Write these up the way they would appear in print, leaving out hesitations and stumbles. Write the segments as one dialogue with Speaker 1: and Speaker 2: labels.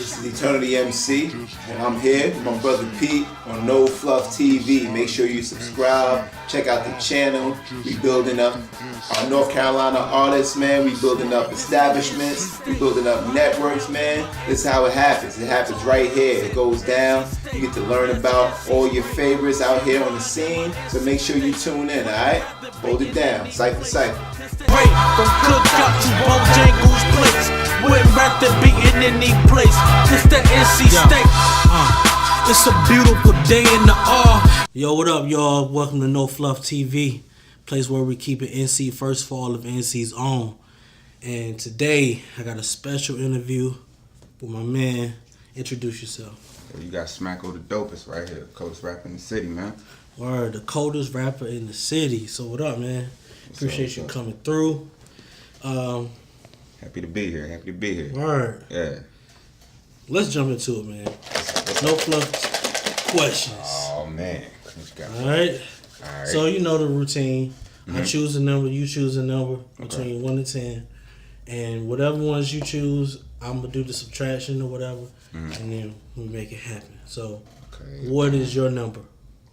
Speaker 1: This is Eternity MC, and I'm here with my brother Pete on No Fluff TV. Make sure you subscribe, check out the channel. We building up our North Carolina artists, man. We building up establishments. We building up networks, man. This is how it happens. It happens right here. It goes down. You get to learn about all your favorites out here on the scene. So make sure you tune in, alright? Hold it down. Cypher, cypher.
Speaker 2: Break from cookout to Bojangles Place. With rap to be in any place. It's the NC State. It's a beautiful day in the R.
Speaker 3: Yo, what up, y'all? Welcome to No Fluff TV, place where we keep it NC first for all of NC's own. And today, I got a special interview with my man. Introduce yourself.
Speaker 4: You got Smakko Da Dopest right here, coldest rapper in the city, man.
Speaker 3: Word, the coldest rapper in the city. So what up, man? Appreciate you coming through.
Speaker 4: Happy to be here. Happy to be here.
Speaker 3: Word.
Speaker 4: Yeah.
Speaker 3: Let's jump into it, man. No Fluff questions.
Speaker 4: Oh man. What you got?
Speaker 3: All right. So you know the routine. I choose a number, you choose a number between 1 to 10. And whatever ones you choose, I'm gonna do the subtraction or whatever, and then we make it happen. So what is your number?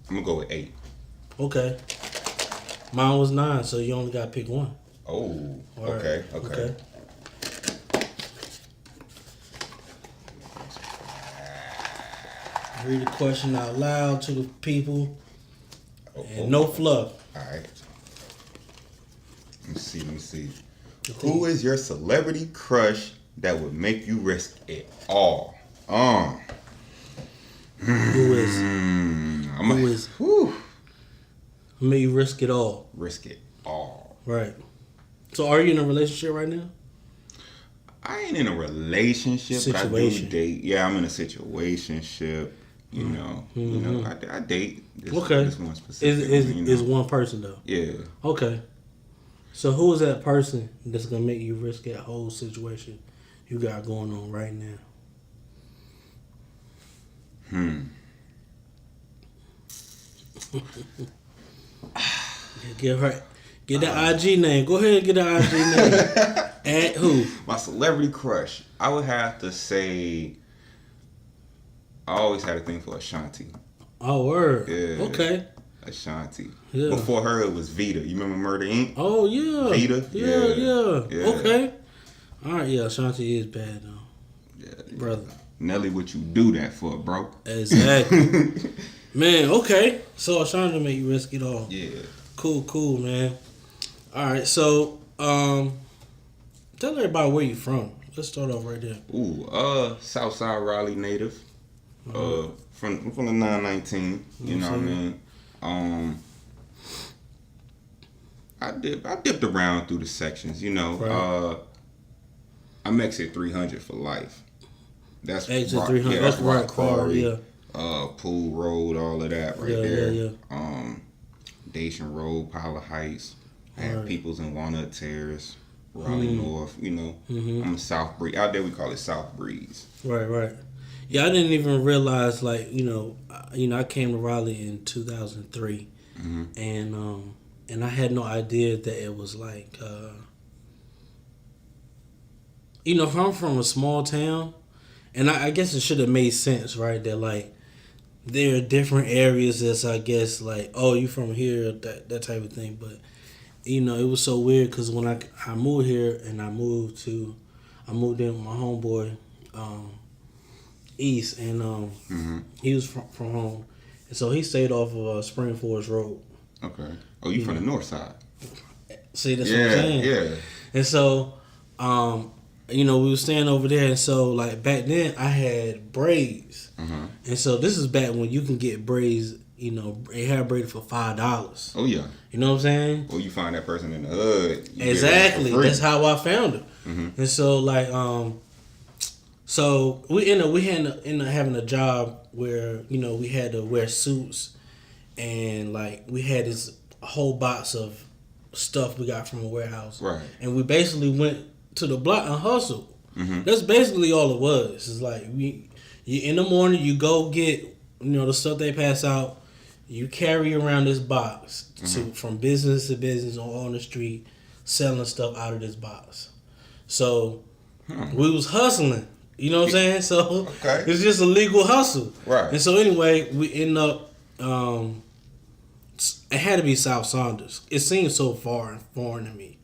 Speaker 4: I'm gonna go with 8.
Speaker 3: Okay. Mine was 9, so you only gotta pick one.
Speaker 4: Oh.
Speaker 3: Right.
Speaker 4: Okay.
Speaker 3: Read the question out loud to the people. And no fluff.
Speaker 4: Alright. Let me see. Who is your celebrity crush that would make you risk it all?
Speaker 3: Who is?
Speaker 4: Whew.
Speaker 3: Make you risk it all.
Speaker 4: Risk it all.
Speaker 3: Right. So are you in a relationship right now?
Speaker 4: I ain't in a relationship.
Speaker 3: Situation.
Speaker 4: But I do date. Yeah, I'm in a situationship. You know, I date. This one specific.
Speaker 3: Is one person though?
Speaker 4: Yeah.
Speaker 3: Okay. So who is that person that's gonna make you risk that whole situation you got going on right now? Get the IG name. Go ahead and get the IG name. At who?
Speaker 4: My celebrity crush. I would have to say. I always had a thing for Ashanti.
Speaker 3: Oh, word.
Speaker 4: Yeah.
Speaker 3: Okay.
Speaker 4: Ashanti.
Speaker 3: Yeah.
Speaker 4: Before her, it was Vita. You remember Murder Inc?
Speaker 3: Oh yeah.
Speaker 4: Vita.
Speaker 3: Yeah. Okay. All right. Yeah. Ashanti is bad though.
Speaker 4: Yeah.
Speaker 3: Brother.
Speaker 4: Nelly, what you do that for, bro?
Speaker 3: Exactly. Man. Okay. So Ashanti make you risk it all.
Speaker 4: Yeah. Cool,
Speaker 3: man. All right. So tell everybody where you from. Let's start off right there.
Speaker 4: Ooh. Southside Raleigh native. From the 919, you know what I mean? I dipped around through the sections, you know.
Speaker 3: Right.
Speaker 4: I'm exit 300 for life. That's
Speaker 3: exit
Speaker 4: Rock,
Speaker 3: 300.
Speaker 4: Yeah,
Speaker 3: that's
Speaker 4: Rock
Speaker 3: right.
Speaker 4: Quarry,
Speaker 3: Yeah.
Speaker 4: Pool Road, all of that right there.
Speaker 3: Yeah.
Speaker 4: Dacian Road, Pilot Heights. I had Peoples and Walnut Terrace, Raleigh North. You know, I'm a South Breeze. Out there we call it South Breeze.
Speaker 3: Right. Yeah, I didn't even realize, like, I came to Raleigh in 2003, and I had no idea that it was like, if I'm from a small town, and I guess it should have made sense, right? That like there are different areas that's, I guess, like, oh, you from here, that type of thing. But it was so weird because when I moved here and I moved in with my homeboy. East, and he was from home, and so he stayed off of Spring Forest Road.
Speaker 4: Okay. Oh, you from the north side?
Speaker 3: See, that's what I'm saying.
Speaker 4: Yeah.
Speaker 3: And so, we were staying over there, and so like back then I had braids, and so this is back when you can get braids. They had braided for $5.
Speaker 4: Oh yeah.
Speaker 3: You know what I'm saying?
Speaker 4: Or you find that person in the hood.
Speaker 3: Exactly. That's how I found him. And so like So we ended up having a job where we had to wear suits, and like we had this whole box of stuff we got from a warehouse,
Speaker 4: right? And
Speaker 3: we basically went to the block and hustled. That's basically all it was. It's like you in the morning you go get the stuff they pass out, you carry around this box from business to business on the street, selling stuff out of this box. So we was hustling. You know what I'm saying? So
Speaker 4: Okay.
Speaker 3: it's just a legal hustle.
Speaker 4: Right.
Speaker 3: And so anyway, we end up. It had to be South Saunders. It seems so foreign to me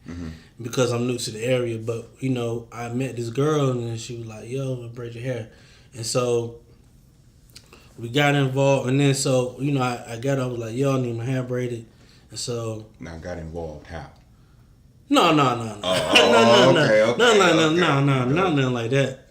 Speaker 3: because I'm new to the area. But you know, I met this girl and then she was like, "Yo, braid your hair," and so we got involved. And then so you know, I got up, I was like, "Yo, I need my hair braided," and so
Speaker 4: Now got involved how?
Speaker 3: no,
Speaker 4: Okay.
Speaker 3: nothing like that.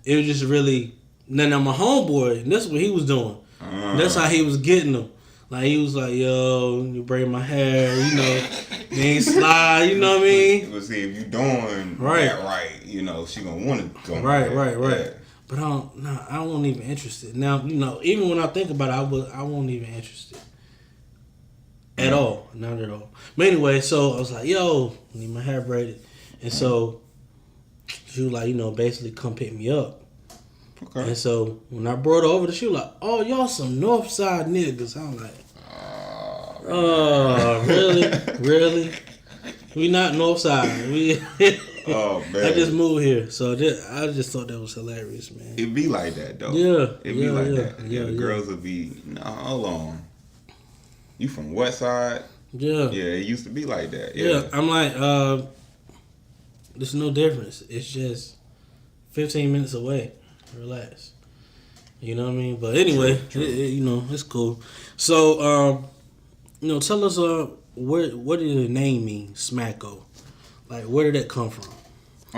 Speaker 3: It was just really. Now my homeboy, and that's what he was doing. That's how he was getting them. Like he was like, "Yo, you braid my hair, you know, then slide, you know what I mean?"
Speaker 4: We'll see if you doing that right. You know, she gonna want to go.
Speaker 3: Right.
Speaker 4: Yeah.
Speaker 3: But I wasn't even interested. Now, you know, even when I think about it, I wasn't even interested at all, not at all. But anyway, so I was like, "Yo, I need my hair braided," and so she was like, you know, basically come pick me up.
Speaker 4: Okay.
Speaker 3: And so when I brought her over, she was like, "Oh, y'all some North Side niggas." I'm like, "Oh, really? We not North Side. We."
Speaker 4: Oh man.
Speaker 3: I just moved here, so I just thought that was hilarious, man.
Speaker 4: It be like that though.
Speaker 3: Yeah.
Speaker 4: It be like that. Yeah, the girls will be, no, hold on. You from West Side?
Speaker 3: Yeah.
Speaker 4: Yeah, it used to be like that.
Speaker 3: Yeah.
Speaker 4: Yeah.
Speaker 3: I'm like, there's no difference. It's just 15 minutes away. Relax. You know what I mean? But anyway,
Speaker 4: True.
Speaker 3: you know, it's cool. So, you know, tell us what did the name mean, Smakko? Like, where did that come from?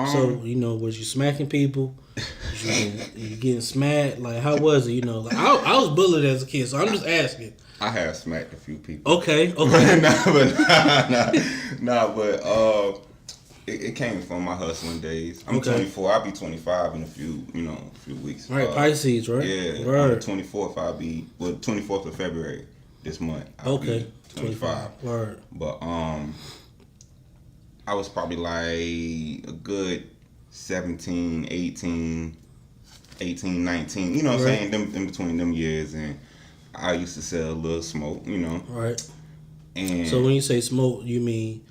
Speaker 3: So, you know, was you smacking people? You getting smacked? Like, how was it? You know, like I was bullied as a kid, so I'm just asking.
Speaker 4: I have smacked a few people.
Speaker 3: Okay.
Speaker 4: But it came from my hustling days. I'm 24. I'll be 25 in a few weeks.
Speaker 3: Right, Pisces, right?
Speaker 4: Yeah.
Speaker 3: Right.
Speaker 4: On the 24th, 24th of February this month. I'll be 25.
Speaker 3: Right.
Speaker 4: But I was probably like a good 17, 18, 19. You know what I'm saying? Them in between them years, and I used to sell a little smoke. You know.
Speaker 3: Right.
Speaker 4: And
Speaker 3: so when you say smoke, you mean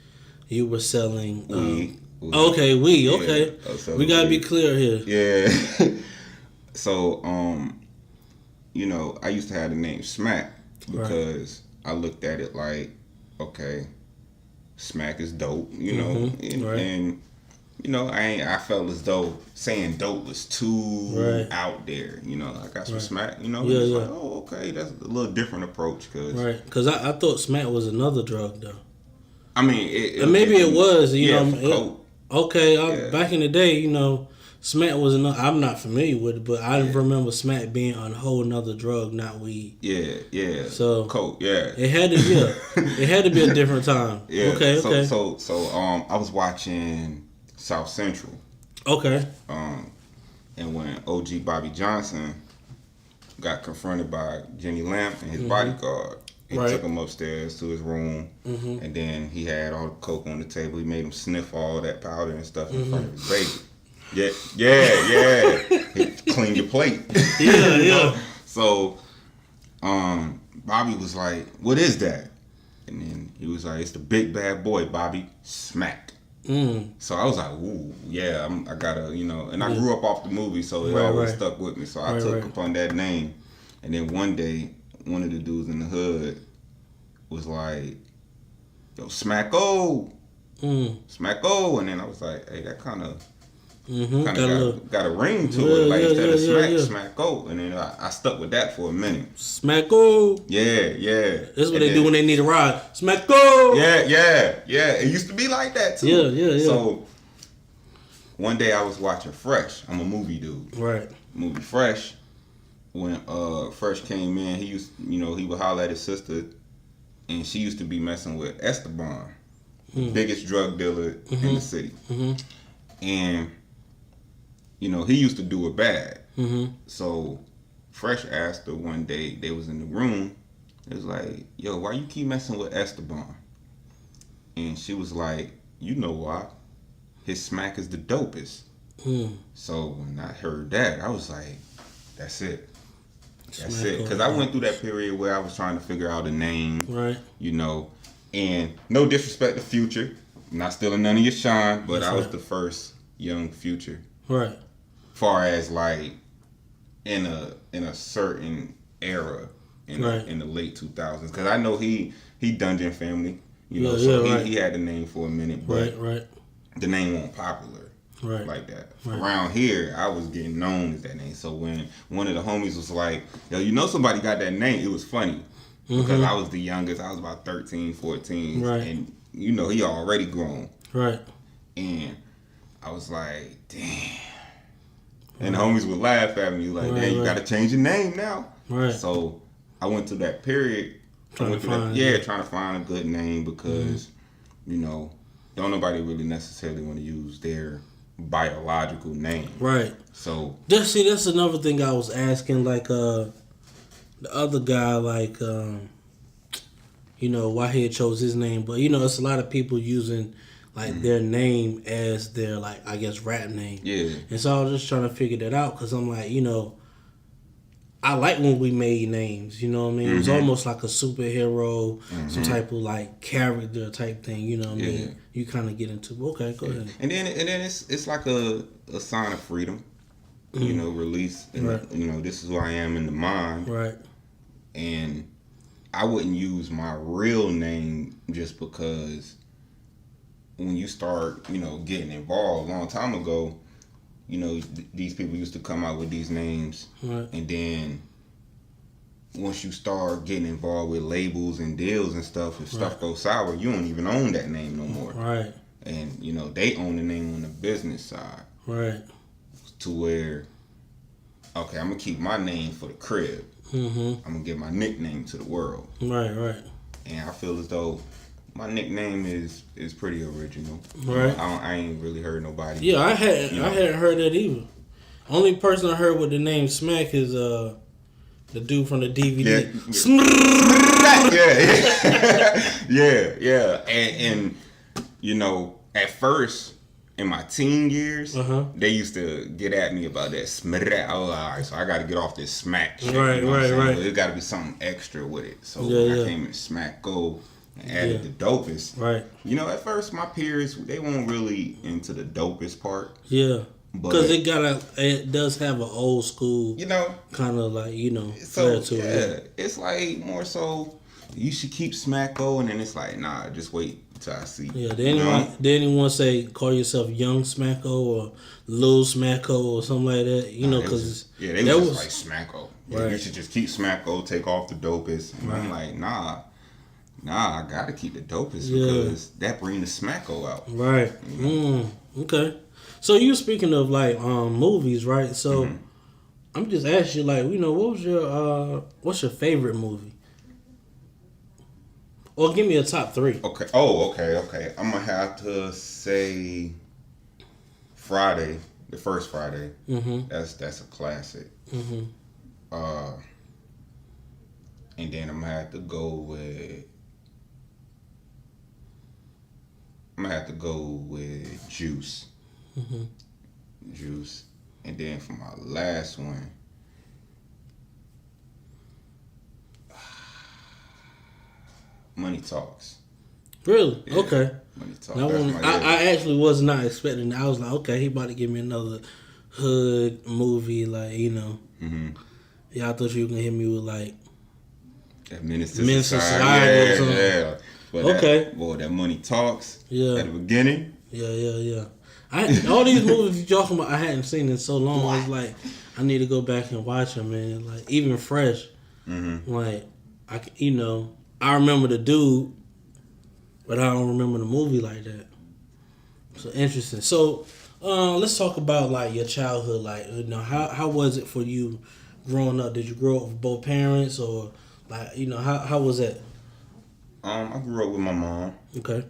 Speaker 3: you were selling
Speaker 4: weed.
Speaker 3: Okay, weed.
Speaker 4: Yeah,
Speaker 3: Okay, we gotta be clear here.
Speaker 4: Yeah. So, you know, I used to have the name Smack because I looked at it like, okay, Smack is dope, you know, and you know, I felt as though saying dope was too out there, you know. I got some smack, you know.
Speaker 3: Yeah, yeah.
Speaker 4: Like, oh, okay, that's a little different approach,
Speaker 3: Cause I thought smack was another drug though.
Speaker 4: I mean,
Speaker 3: and maybe it was, you know.
Speaker 4: Coke.
Speaker 3: Okay, back in the day, you know, smack was another. I'm not familiar with it, but I remember smack being a whole nother drug, not weed.
Speaker 4: Yeah.
Speaker 3: So
Speaker 4: Coke, yeah.
Speaker 3: It had to, it had to be a different time.
Speaker 4: Yeah.
Speaker 3: Okay.
Speaker 4: So I was watching South Central.
Speaker 3: Okay.
Speaker 4: And when OG Bobby Johnson got confronted by Jenny Lamp and his bodyguard, he took him upstairs to his room, and then he had all the coke on the table. He made him sniff all that powder and stuff in front of his baby. Yeah. He clean your plate.
Speaker 3: Yeah, yeah.
Speaker 4: So, Bobby was like, "What is that?" And then he was like, "It's the big bad boy, Bobby. Smack." So I was like, "Ooh, yeah, I gotta, you know." And I grew up off the movie, so it always stuck with me. So I took upon that name. And then one day, one of the dudes in the hood was like, "Yo, Smakko, Smakko," and then I was like, "Hey, that kind of got a ring to it, like instead of Smakko." And then I stuck with that for a minute.
Speaker 3: Smakko.
Speaker 4: Yeah.
Speaker 3: That's what they do when they need a ride. Smakko.
Speaker 4: Yeah. It used to be like that too.
Speaker 3: Yeah.
Speaker 4: So one day I was watching Fresh. I'm a movie dude.
Speaker 3: Right.
Speaker 4: Movie Fresh. When Fresh came in, he would holler at his sister, and she used to be messing with Esteban, the biggest drug dealer in the city. And you know, he used to do her bad. So Fresh asked her one day, they was in the room, it was like, "Yo, why you keep messing with Esteban?" And she was like, "You know why? His smack is the dopest." So when I heard that, I was like, that's it. That's it. Because I went through that period where I was trying to figure out a name. Right. You know, and no disrespect to Future. I'm not stealing none of your shine, but I was the first young Future.
Speaker 3: Right.
Speaker 4: far as like in a certain era in the late 2000s, because I know he Dungeon Family, you know, so he had the name for a minute, but the name wasn't popular like that. Around here, I was getting known as that name. So when one of the homies was like, yo, you know somebody got that name, it was funny. Because I was the youngest. I was about 13, 14. And, you know, he already grown. Right. And I was like, damn. And the homies would laugh at me like, damn, you got to change your name now. Right. So I went through that period. Trying to find a good name because, you know, don't nobody really necessarily want to use their biological name. Right. So.
Speaker 3: That's another thing I was asking, like, the other guy, like, you know, why he chose his name. But, you know, it's a lot of people using, like, their name as their, like, I guess, rap name. Yeah. And so I was just trying to figure that out because I'm like, you know, I like when we made names, you know what I mean? It was almost like a superhero, some type of, like, character type thing, you know what I mean? You kind of get into, okay, go ahead.
Speaker 4: And then it's like a sign of freedom. You know, release. And, you know, this is who I am in the mind. Right. And I wouldn't use my real name just because when you start, you know, getting involved a long time ago, you know, these people used to come out with these names. Right. And then once you start getting involved with labels and deals and stuff, if stuff goes sour, you don't even own that name no more. Right. And, you know, they own the name on the business side. Right. To where, okay, I'm going to keep my name for the crib. I'm going to give my nickname to the world. Right, right. And I feel as though my nickname is pretty original. Right. You know, I ain't really heard nobody.
Speaker 3: Yeah, I hadn't heard that either. Only person I heard with the name Smack is the dude from the DVD.
Speaker 4: Yeah. And you know, at first, in my teen years, they used to get at me about that smack. I was like, all right, so I got to get off this smack shit. Right, you know right. There's got to be something extra with it. So I came in Smakko and added the dopest. Right. You know, at first, my peers, they weren't really into the dopest part. Yeah.
Speaker 3: Because it does have an old school, you know, kind of like, you know,
Speaker 4: so to it. It's like more so, you should keep Smakko, and then it's like, nah, just wait till I see.
Speaker 3: Yeah, did anyone say call yourself Young Smakko or Lil Smakko or something like that? You know, because
Speaker 4: they was like Smakko. Right. You should just keep Smakko, take off the dopest. And I'm like, nah, I gotta keep the dopest because that bring the Smakko out. Right. You know?
Speaker 3: Okay. So you speaking of like movies, right? So I'm just asking you, like, you know, what's your favorite movie? Or give me a top 3.
Speaker 4: Okay. Oh, okay. I'm gonna have to say Friday, the first Friday. That's a classic. And then I'm gonna have to go with Juice. Juice. And then for my last one, Money Talks.
Speaker 3: Really? Yeah. Okay.
Speaker 4: Money Talks.
Speaker 3: I actually was not expecting that. I was like, okay, he about to give me another hood movie, like, you know. Yeah, I thought you were gonna hit me with like
Speaker 4: that Menace to Society or something. Yeah. But that Money Talks. Yeah. At the beginning.
Speaker 3: Yeah. All these movies you're talking about, I hadn't seen in so long. I was like, I need to go back and watch them, man. Like, even Fresh. Like, I remember the dude, but I don't remember the movie like that. So interesting. So, let's talk about like your childhood. Like, you know, how was it for you growing up? Did you grow up with both parents, or like, you know, how was that?
Speaker 4: I grew up with my mom. Okay.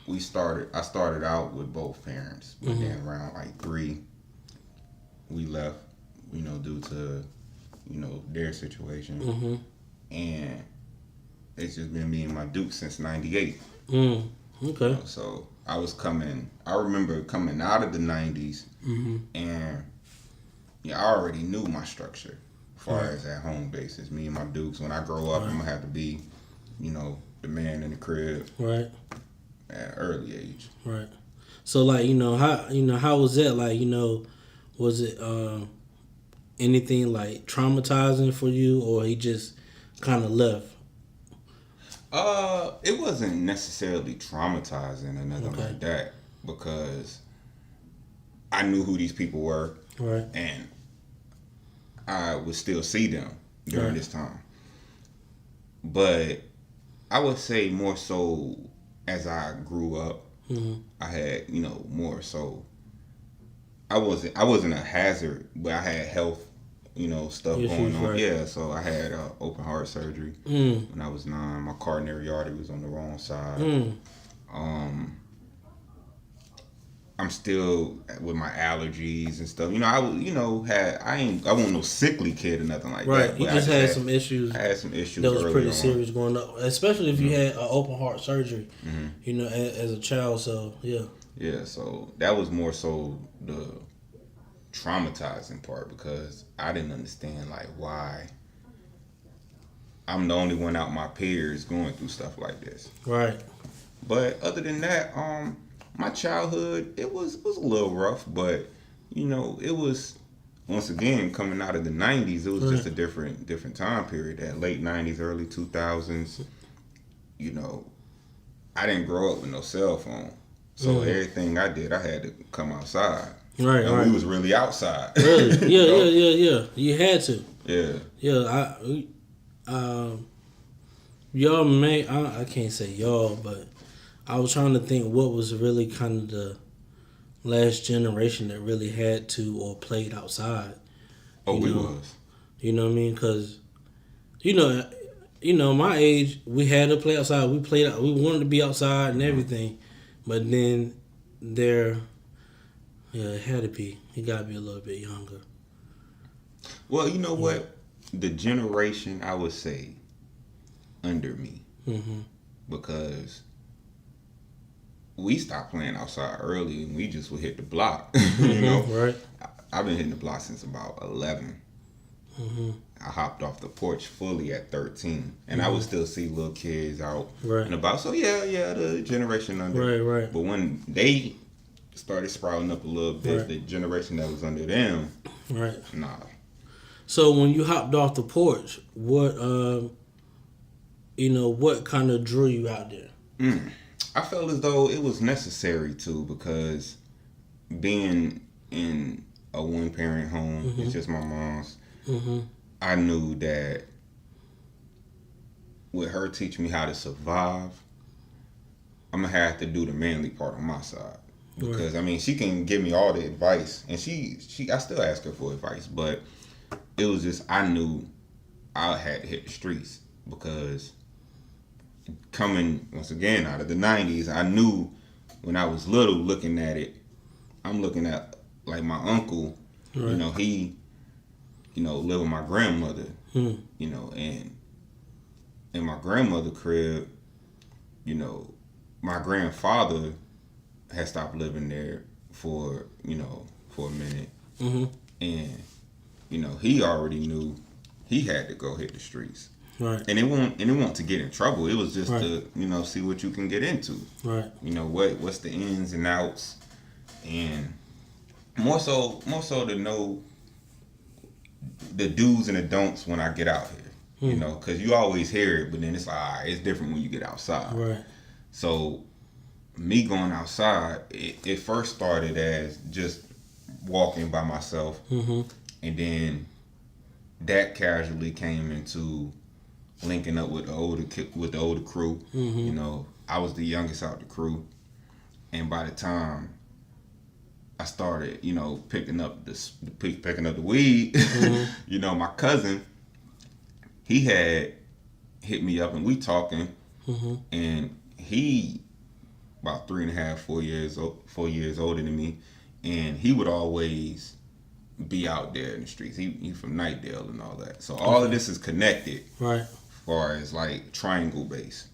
Speaker 4: I started out with both parents, but then around like 3, we left, you know, due to, you know, their situation. And it's just been me and my Duke since '98. Okay. You know, so I remember coming out of the 90s, and I already knew my structure as far as at home basis. Me and my Dukes, when I grow up, I'm gonna have to be, you know, the man in the crib. Right. At an early age.
Speaker 3: Right. So like how was that like was it anything like traumatizing for you, or he just kind of left?
Speaker 4: It wasn't necessarily traumatizing or nothing like that, because I knew who these people were,
Speaker 3: Right.
Speaker 4: and I would still see them during this time. But I would say more so as I grew up, I had more so. I wasn't a hazard, but I had health, stuff going on.
Speaker 3: Right.
Speaker 4: Yeah, so I had open heart surgery when I was 9. My coronary artery was on the wrong side. I'm still with my allergies and stuff. I wasn't no sickly kid or nothing like that.
Speaker 3: Right. You just had some issues.
Speaker 4: I had some issues
Speaker 3: that was pretty
Speaker 4: on.
Speaker 3: serious going up, especially if you had an open heart surgery. As a child. So yeah.
Speaker 4: Yeah. So that was more so the traumatizing part, because I didn't understand like why I'm the only one out my peers going through stuff like this.
Speaker 3: Right.
Speaker 4: But other than that, my childhood, it was a little rough, but it was, once again, coming out of the 90s, it was just a different time period. That late 90s, early 2000s, I didn't grow up with no cell phone, so everything I did, I had to come outside.
Speaker 3: Right.
Speaker 4: And we was really outside.
Speaker 3: Really? Yeah. You had to.
Speaker 4: Yeah.
Speaker 3: Yeah. Y'all may I can't say y'all, but I was trying to think what was really kind of the last generation that really had to or played outside.
Speaker 4: We was.
Speaker 3: You know what I mean? Because, my age, we had to play outside. We played out. We wanted to be outside and everything. But then it had to be. He got to be a little bit younger.
Speaker 4: Well, you know what? The generation, I would say, under me. Because we stopped playing outside early and we just would hit the block.
Speaker 3: Right.
Speaker 4: I've been hitting the block since about 11. I hopped off the porch fully at 13, and I would still see little kids out and about. So yeah, the generation under.
Speaker 3: Right.
Speaker 4: But when they started sprouting up a little bit, the generation that was under them, nah.
Speaker 3: So when you hopped off the porch, what what kind of drew you out there?
Speaker 4: I felt as though it was necessary to, because being in a one-parent home, it's just my mom's. I knew that with her teaching me how to survive, I'm gonna have to do the manly part on my side. Because she can give me all the advice, and I still ask her for advice, but it was just, I knew I had to hit the streets, because coming once again out of the 90s, I knew when I was little, looking at it, I'm looking at like my uncle, he lived with my grandmother, and in my grandmother's crib, my grandfather had stopped living there for a minute, and he already knew he had to go hit the streets.
Speaker 3: Right.
Speaker 4: And it won't to get in trouble. It was just to see what you can get into.
Speaker 3: Right.
Speaker 4: What's the ins and outs, and more so to know the do's and the don'ts when I get out here. Because you always hear it, but then it's like, it's different when you get outside.
Speaker 3: Right.
Speaker 4: So me going outside, it first started as just walking by myself, and then that casually came into linking up with the older crew. I was the youngest out the crew, and by the time I started, picking up the weed, my cousin, he had hit me up and we talking, and he about 3.5, 4 years older than me, and he would always be out there in the streets. He from Nightdale and all that. So all of this is connected,
Speaker 3: right?
Speaker 4: As far as like triangle base.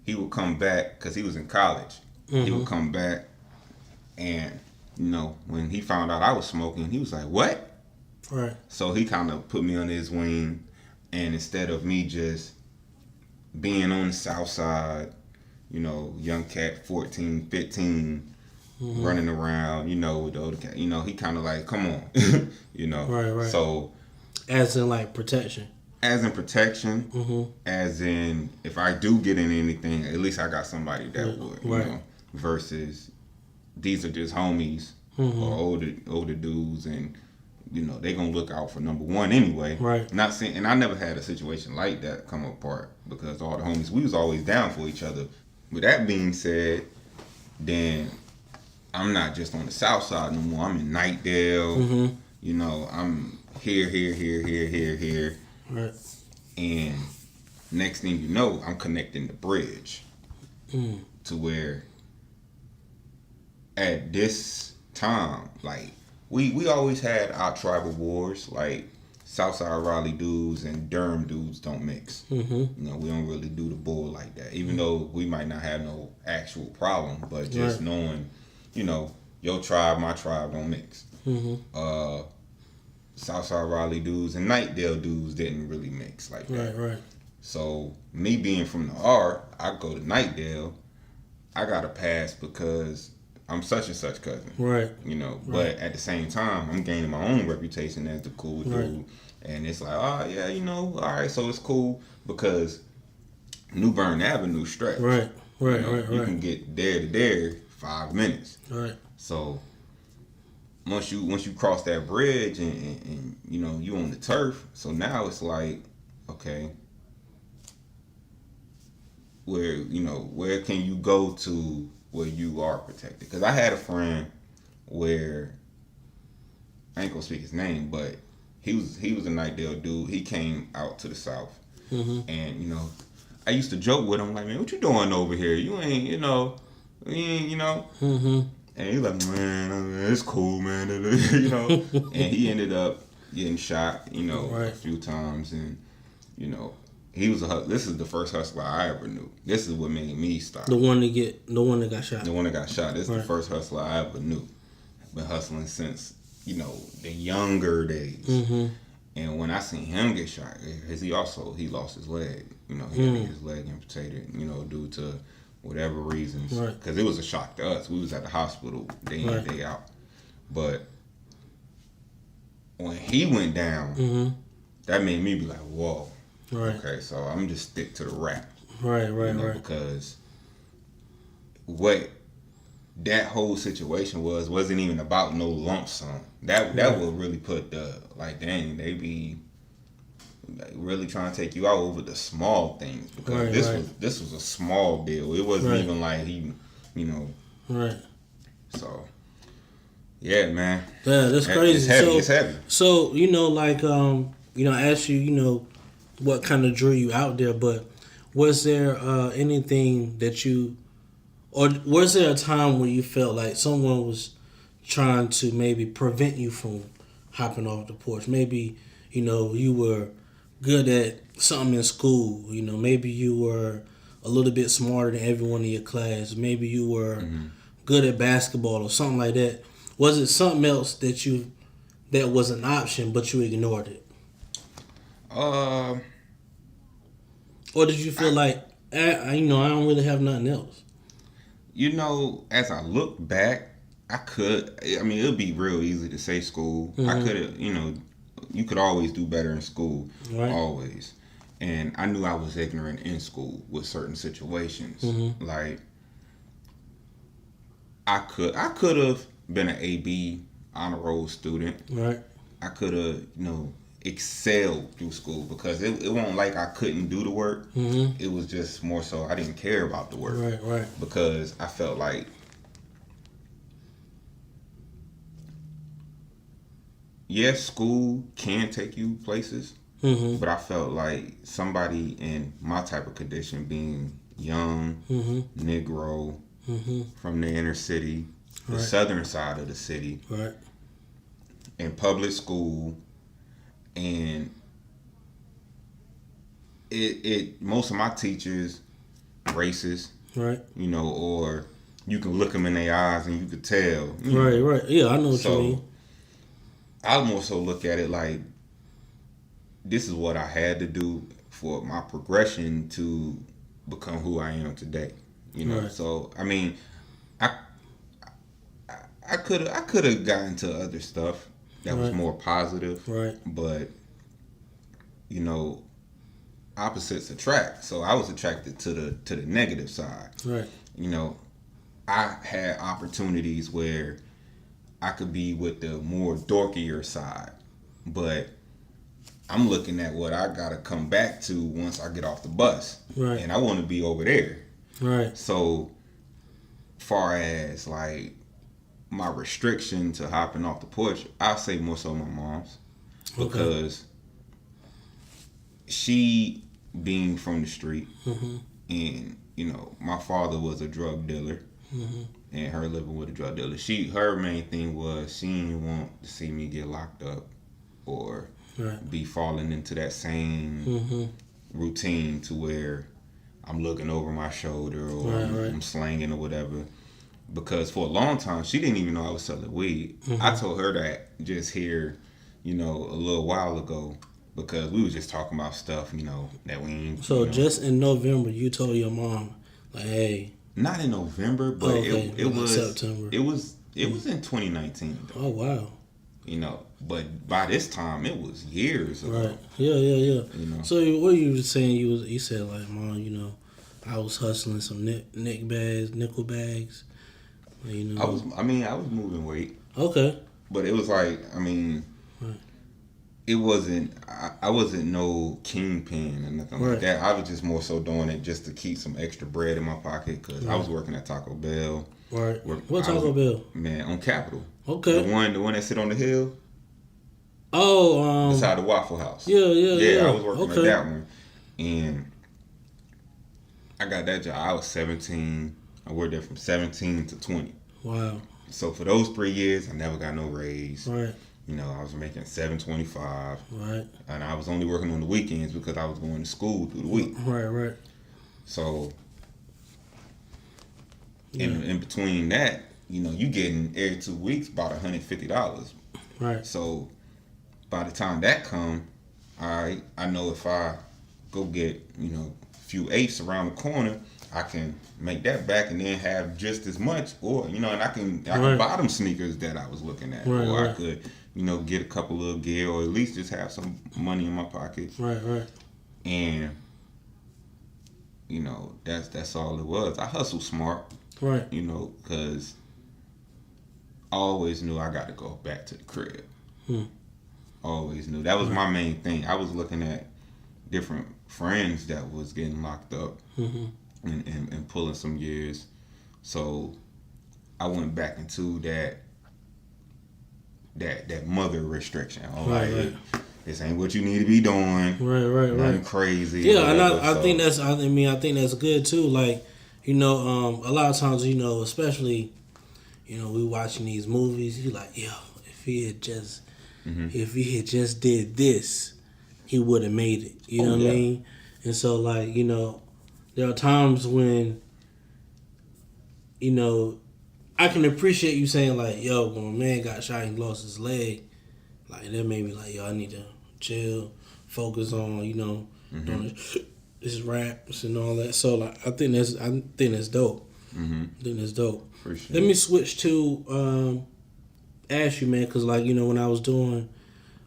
Speaker 4: He would come back because he was in college. He would come back, and when he found out I was smoking, he was like, "What?"
Speaker 3: Right.
Speaker 4: So he kind of put me on his wing, and instead of me just being on the south side, you know, young cat, 14, 15, running around, you know, with the older cat. You know, he kind of like, come on, you know.
Speaker 3: Right.
Speaker 4: So,
Speaker 3: as in like protection.
Speaker 4: As in protection, as in if I do get in anything, at least I got somebody that would, you know, versus these are just homies or older dudes, and you know they gonna look out for number one anyway.
Speaker 3: Right.
Speaker 4: Not saying, and I never had a situation like that come apart because all the homies, we was always down for each other. With that being said, then I'm not just on the south side no more. I'm in Nightdale. You know, I'm here.
Speaker 3: Right.
Speaker 4: And next thing you know, I'm connecting the bridge to where at this time, like we always had our tribal wars, like Southside Raleigh dudes and Durham dudes don't mix. You know, we don't really do the bull like that, even though we might not have no actual problem, but just knowing, you know, your tribe, my tribe don't mix. Southside Raleigh dudes and Nightdale dudes didn't really mix like that.
Speaker 3: Right.
Speaker 4: So me being from the R, I go to Nightdale, I got a pass because I'm such and such cousin. Right. You know, but at the same time, I'm gaining my own reputation as the cool dude. And it's like, oh yeah, you know, all right, so it's cool because New Bern Avenue stretch. Right. You can get there to there 5 minutes. Right. So once you cross that bridge and you know you on the turf, so now it's like, okay, where can you go to where you are protected? Because I had a friend where I ain't gonna speak his name, but he was a Nightdale dude. He came out to the south, and you know, I used to joke with him like, man, what you doing over here? You ain't, you know. And he's like, man, it's cool, man. You know, and he ended up getting shot, you know, a few times, and you know, he was this is the first hustler I ever knew. This is what made me stop.
Speaker 3: The one that got shot.
Speaker 4: The one that got shot. This is the first hustler I ever knew. Been hustling since, you know, the younger days. And when I seen him get shot, he lost his leg. You know, he had his leg amputated, you know, due to whatever reasons. Because it was a shock to us. We was at the hospital day in, day out. But when he went down, that made me be like, whoa. Okay, so I'm just stick to the rap. Right. Because what that whole situation wasn't even about no lump sum. That would really put the, like, dang, they be like really trying to take you out over the small things, because this was a small deal. It wasn't even like he, you know. Right. So, yeah, man.
Speaker 3: Yeah, that's crazy.
Speaker 4: It's heavy.
Speaker 3: So, you know, like, you know, I asked you, you know, what kind of drew you out there, but was there anything that you, or was there a time when you felt like someone was trying to maybe prevent you from hopping off the porch? Maybe, you know, you were good at something in school. You know, maybe you were a little bit smarter than everyone in your class. Maybe you were good at basketball or something like that. Was it something else that was an option, but you ignored it? Or did you feel like, you know, I don't really have nothing else?
Speaker 4: You know, as I look back, it would be real easy to say school. I could have, you know, you could always do better in school, always. And I knew I was ignorant in school with certain situations. Like, I could have been an AB honor roll student. Right. I could have, you know, excelled through school, because it wasn't like I couldn't do the work. It was just more so I didn't care about the work. Right. Because I felt like, yes, school can take you places, but I felt like somebody in my type of condition, being young, Negro, from the inner city, the southern side of the city, in public school, and it most of my teachers racist, you know, or you can look them in their eyes and you could tell.
Speaker 3: Right. Yeah, I know what you mean.
Speaker 4: I more so look at it like, this is what I had to do for my progression to become who I am today. You know,
Speaker 3: Right.
Speaker 4: so I mean, I could have gotten to other stuff that was
Speaker 3: Right.
Speaker 4: more positive,
Speaker 3: Right.
Speaker 4: but you know, opposites attract. So I was attracted to the negative side.
Speaker 3: Right.
Speaker 4: You know, I had opportunities where I could be with the more dorkier side, but I'm looking at what I gotta come back to once I get off the bus,
Speaker 3: Right.
Speaker 4: and I want to be over there.
Speaker 3: Right.
Speaker 4: So, far as like my restriction to hopping off the porch, I say more so my mom's, because she being from the street, and you know my father was a drug dealer, and her living with a drug dealer. Her main thing was she didn't want to see me get locked up or
Speaker 3: Right.
Speaker 4: be falling into that same routine to where I'm looking over my shoulder or I'm slanging or whatever. Because for a long time, she didn't even know I was selling weed. I told her that just here, you know, a little while ago, because we was just talking about stuff, you know, that we ain't.
Speaker 3: So
Speaker 4: you know.
Speaker 3: just in November, you told your mom, like, hey.
Speaker 4: Not in November, but it was
Speaker 3: September.
Speaker 4: It was in 2019 though.
Speaker 3: Oh wow.
Speaker 4: You know, but by this time it was years ago.
Speaker 3: Right. Yeah. You
Speaker 4: know.
Speaker 3: So what you was saying? You said like, Mom, you know, I was hustling some nickel bags. You know.
Speaker 4: I was moving weight.
Speaker 3: Okay.
Speaker 4: But it was like, I mean, it wasn't. I wasn't no kingpin or nothing like that. I was just more so doing it just to keep some extra bread in my pocket because I was working at Taco Bell.
Speaker 3: Right. What Taco Bell?
Speaker 4: Man, on Capitol.
Speaker 3: Okay.
Speaker 4: The one that sit on the hill.
Speaker 3: Oh,
Speaker 4: beside the Waffle House.
Speaker 3: Yeah.
Speaker 4: I was working at that one, and I got that job. I was 17. I worked there from 17 to 20.
Speaker 3: Wow.
Speaker 4: So for those 3 years, I never got no raise.
Speaker 3: Right.
Speaker 4: You know, I was making $7.25.
Speaker 3: Right.
Speaker 4: And I was only working on the weekends because I was going to school through the week.
Speaker 3: Right.
Speaker 4: So in between that, you know, you getting every 2 weeks about $150.
Speaker 3: Right.
Speaker 4: So by the time that come, I know if I go get, you know, a few eighths around the corner, I can make that back and then have just as much, or you know, and I can buy them sneakers that I was looking at, or I could, you know, get a couple little gear, or at least just have some money in my pocket.
Speaker 3: Right.
Speaker 4: And you know, that's all it was. I hustled smart,
Speaker 3: right?
Speaker 4: You know, because I always knew I got to go back to the crib. Always knew that was my main thing. I was looking at different friends that was getting locked up. And pulling some years, so I went back into that mother restriction. Right. This ain't what you need to be doing.
Speaker 3: Right.
Speaker 4: Nothing crazy.
Speaker 3: Yeah, whatever, and I think that's. I think that's good too. Like, you know, a lot of times, you know, especially, you know, we watching these movies. You like, yo, if he had just did this, he would have made it. You know what I mean? And so, like, you know. There are times when, you know, I can appreciate you saying, like, yo, when my man got shot and lost his leg, like, that made me like, yo, I need to chill, focus on, you know, doing this raps and all that. So, like, I think that's dope. I think that's dope. Let me switch to ask you, man, because, like, you know, when I was doing,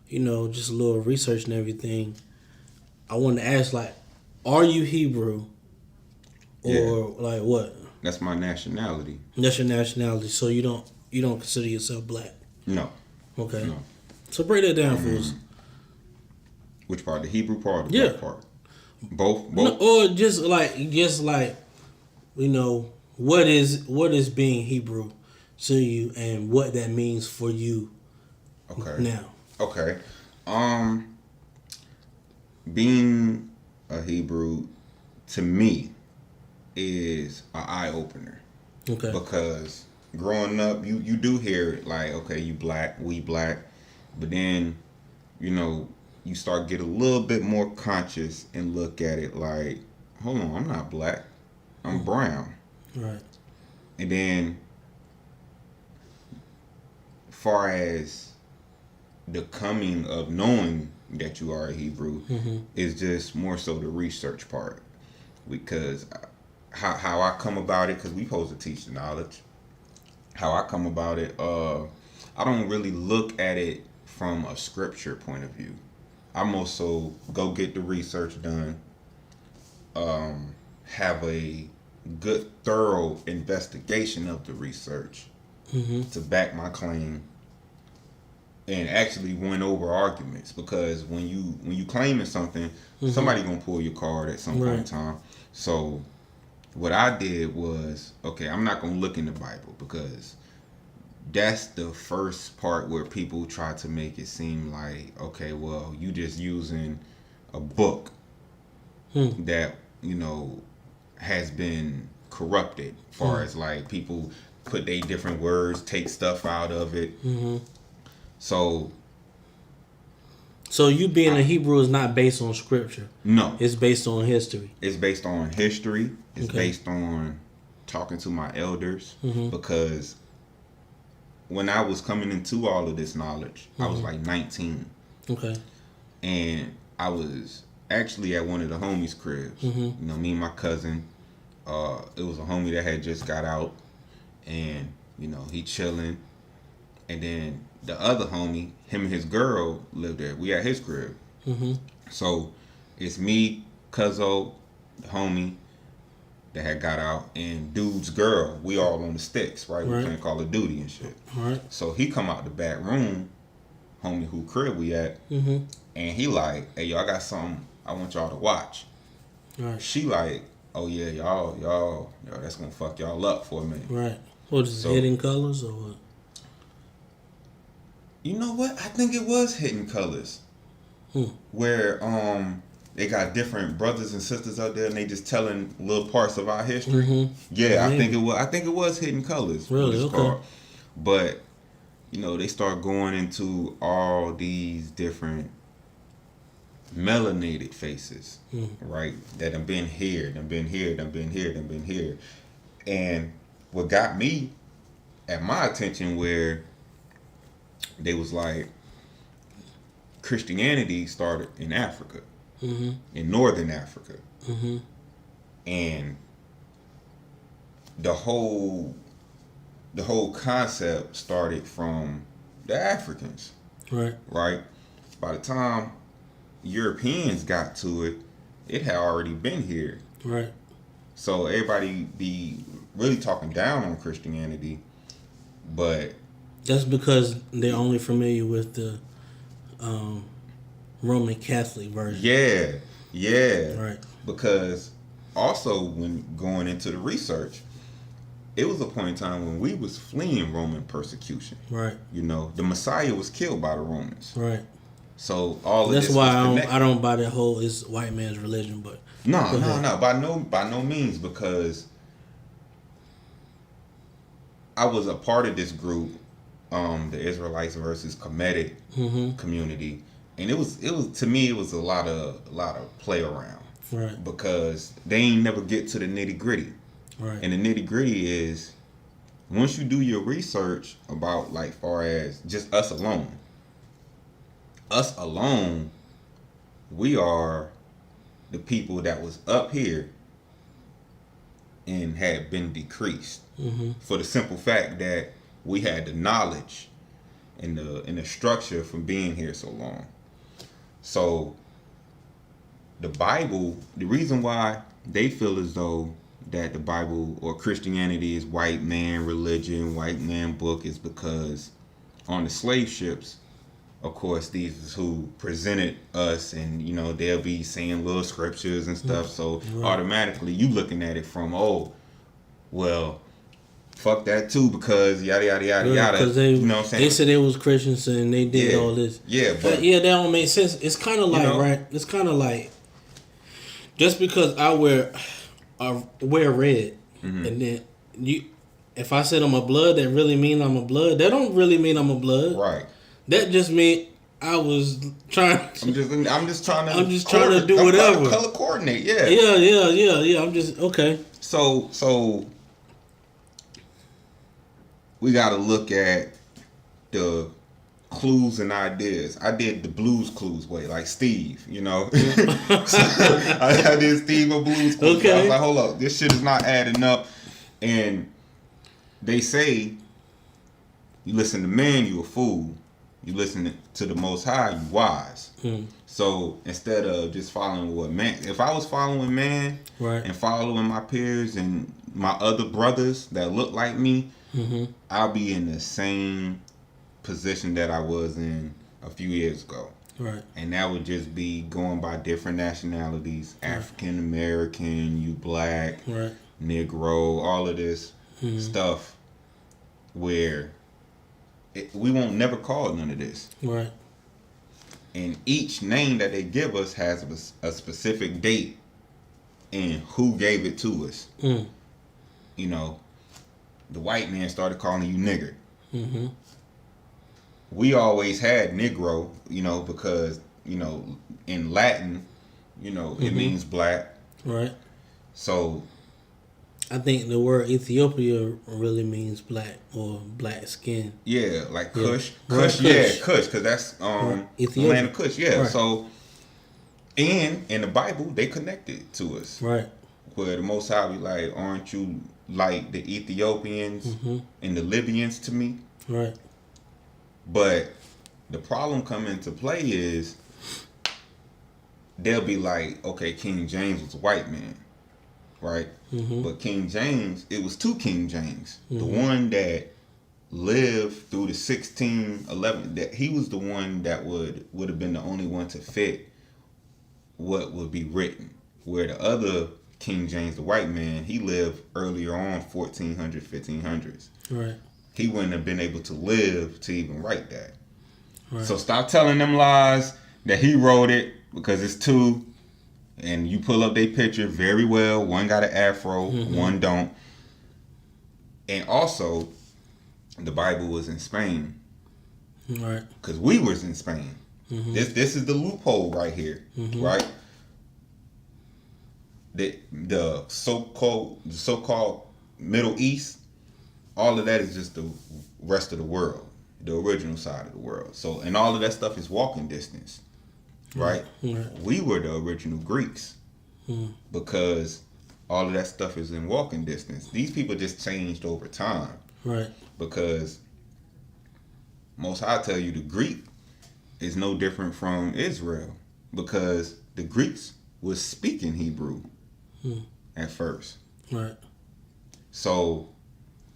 Speaker 3: you know, just a little research and everything, I wanted to ask, like, are you Hebrew? Or like what?
Speaker 4: That's my nationality.
Speaker 3: That's your nationality. So you don't consider yourself black? No. Okay. No. So break that down for us.
Speaker 4: Which part? The Hebrew part or the black part? Both?
Speaker 3: No, or just like you know, what is being Hebrew to you and what that means for you now.
Speaker 4: Okay. Being a Hebrew to me is an eye-opener. Okay. Because growing up, you do hear it like, okay, you black, we black. But then, you know, you start get a little bit more conscious and look at it like, hold on, I'm not black. I'm brown. Right. And then, far as the coming of knowing that you are a Hebrew is just more so the research part. Because how I come about it, because we supposed to teach the knowledge. How I come about it, I don't really look at it from a scripture point of view. I more so go get the research done, have a good, thorough investigation of the research to back my claim, and actually win over arguments. Because when you claiming something, somebody gonna pull your card at some point in time. So what I did was, okay, I'm not gonna look in the Bible, because that's the first part where people try to make it seem like, okay, well, you just using a book that, you know, has been corrupted, as far as like people put their different words, take stuff out of it. So you being a Hebrew is not based on scripture. No.
Speaker 3: It's based on history.
Speaker 4: It's based on history. It's based on talking to my elders, because when I was coming into all of this knowledge, I was like 19. Okay. And I was actually at one of the homies' cribs. You know, me and my cousin. It was a homie that had just got out, and you know, he chilling. And then the other homie, him and his girl lived there. We at his crib. So it's me, Cuzzo, the homie that had got out, and dude's girl. We all on the sticks, right? We playing Call of Duty and shit. So he come out the back room, homie who crib we at, and he like, hey, y'all got something I want y'all to watch. She like, oh yeah, y'all, that's gonna fuck y'all up for a minute.
Speaker 3: Right. What is it, Hidden Colors or what?
Speaker 4: You know what? I think it was Hidden Colors. Where they got different brothers and sisters out there, and they just telling little parts of our history. Yeah, I think it was Hidden Colors.
Speaker 3: Really? Okay. Called.
Speaker 4: But you know, they start going into all these different melanated faces, right? That have been here, done been here, done been here, done been here. And what got me at my attention, where they was like, Christianity started in Africa, in Northern Africa. And the whole concept started from the Africans. Right? By the time Europeans got to it, it had already been here. So everybody be really talking down on Christianity, but
Speaker 3: that's because they're only familiar with the Roman Catholic version.
Speaker 4: Yeah. Right. Because also when going into the research, it was a point in time when we was fleeing Roman persecution. Right. You know, the Messiah was killed by the Romans. Right. So all of
Speaker 3: that's why I don't buy that whole is white man's religion, but
Speaker 4: no, by no means, because I was a part of this group, the Israelites versus Kemetic community, and it was to me it was a lot of play around, right? Because they ain't never get to the nitty gritty, right? And the nitty gritty is once you do your research about like far as just us alone, we are the people that was up here and had been decreased for the simple fact that we had the knowledge and the structure from being here so long. So the Bible, the reason why they feel as though that the Bible or Christianity is white man religion, white man book, is because on the slave ships, of course, these is who presented us, and you know they'll be saying little scriptures and stuff. So automatically you looking at it from, oh, well, fuck that too, because yada yada yada yada.
Speaker 3: Because they, you know what I'm saying? They said they was Christians and they did all this.
Speaker 4: Yeah, but
Speaker 3: that don't make sense. It's kind of like right. It's kind of like just because I wear red, and then if I said I'm a blood, that really mean I'm a blood. That don't really mean I'm a blood. Right. That just meant I was trying.
Speaker 4: I'm just trying
Speaker 3: to do whatever.
Speaker 4: Color coordinate. Yeah.
Speaker 3: Yeah. I'm just okay.
Speaker 4: So we got to look at the clues and ideas. I did the Blues Clues way, like Steve, you know. So I did Steve or Blues Clues.
Speaker 3: Okay.
Speaker 4: I was like, hold up, this shit is not adding up. And they say, you listen to man, you a fool. You listen to the Most High, you wise. So instead of just following what man, if I was following man and following my peers and my other brothers that look like me, I'll be in the same position that I was in a few years ago.
Speaker 3: Right.
Speaker 4: And that would just be going by different nationalities, African American, you black, Negro, all of this stuff where we won't never call none of this.
Speaker 3: Right.
Speaker 4: And each name that they give us has a specific date and who gave it to us. You know, the white man started calling you nigger. We always had Negro, you know, because, you know, in Latin, you know, it means black.
Speaker 3: Right.
Speaker 4: So
Speaker 3: I think the word Ethiopia really means black or black skin.
Speaker 4: yeah, like Kush.
Speaker 3: Right,
Speaker 4: Kush,
Speaker 3: Kush.
Speaker 4: yeah, Kush, because that's
Speaker 3: Ethiopia.
Speaker 4: land of Kush, yeah.
Speaker 3: Right.
Speaker 4: So, and in the Bible, they connected to us.
Speaker 3: Right.
Speaker 4: Where the Most High be like, aren't you like the Ethiopians and the Libyans to me?
Speaker 3: Right.
Speaker 4: But the problem come into play is they'll be like, okay, King James was a white man, right? But King James, it was two King James. The one that lived through the 1611, that he was the one that would have been the only one to fit what would be written. Where the other King James, the white man, he lived earlier on, 1400s, 1500s.
Speaker 3: Right.
Speaker 4: He wouldn't have been able to live to even write that.
Speaker 3: Right.
Speaker 4: So stop telling them lies that he wrote it, because it's two, and you pull up their picture very well. One got an afro, one don't. And also, the Bible was in Spain.
Speaker 3: Right.
Speaker 4: Because we was in Spain. This is the loophole right here, right? The so-called Middle East, all of that is just the rest of the world, the original side of the world. So, and all of that stuff is walking distance, right? We were the original Greeks because all of that stuff is in walking distance. These people just changed over time,
Speaker 3: Right.
Speaker 4: because Most High tell you the Greek is no different from Israel, because the Greeks was speaking Hebrew at first.
Speaker 3: Right.
Speaker 4: So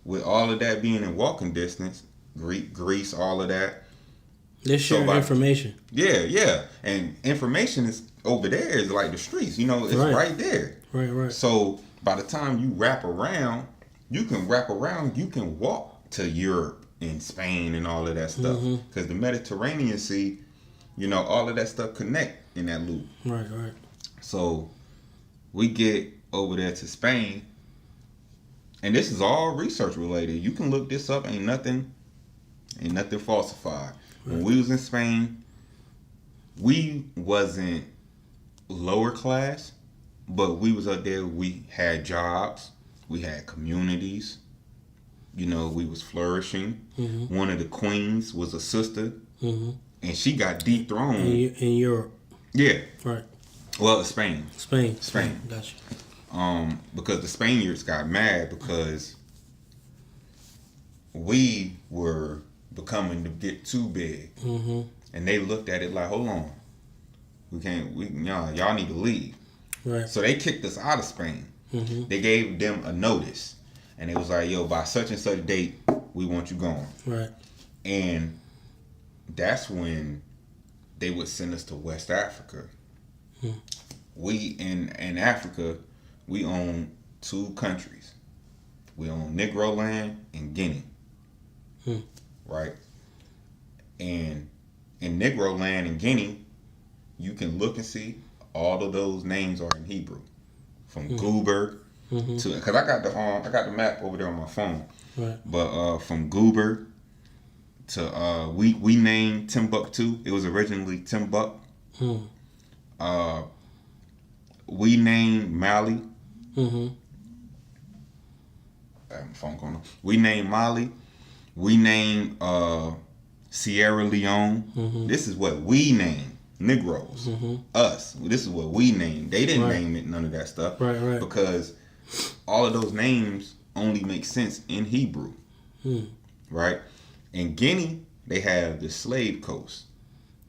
Speaker 4: with all of that being in walking distance, Greece, all of that.
Speaker 3: They share information.
Speaker 4: Yeah. And information is over there, is like the streets, you know, it's right there.
Speaker 3: Right.
Speaker 4: So by the time you wrap around, you can walk to Europe and Spain and all of that stuff. Because the Mediterranean Sea, you know, all of that stuff connect in that loop.
Speaker 3: Right.
Speaker 4: So we get over there to Spain, and this is all research related. You can look this up. Ain't nothing falsified. When we was in Spain, we wasn't lower class, but we was up there. We had jobs. We had communities. You know, we was flourishing. One of the queens was a sister, and she got dethroned.
Speaker 3: In Europe.
Speaker 4: Yeah.
Speaker 3: Right.
Speaker 4: Well, Spain.
Speaker 3: Spain.
Speaker 4: Gotcha.
Speaker 3: Gotcha.
Speaker 4: Because the Spaniards got mad because we were becoming to get too big, and they looked at it like, hold on, y'all need to leave.
Speaker 3: Right.
Speaker 4: So they kicked us out of Spain. They gave them a notice, and it was like, yo, by such and such date, we want you gone.
Speaker 3: Right.
Speaker 4: And that's when they would send us to West Africa. We in Africa, we own two countries. We own Negro land and Guinea. Right? And in Negro land and Guinea, you can look and see all of those names are in Hebrew. From Goober to, because I got the map over there on my phone.
Speaker 3: Right.
Speaker 4: But from Goober to we named Timbuktu. It was originally Timbuk. We named Mali. Phone corner. We named Mali. We named Sierra Leone. This is what we name Negroes. Us. This is what we name. They didn't name it none of that stuff.
Speaker 3: Right.
Speaker 4: Because all of those names only make sense in Hebrew. Right? In Guinea, they have the Slave Coast.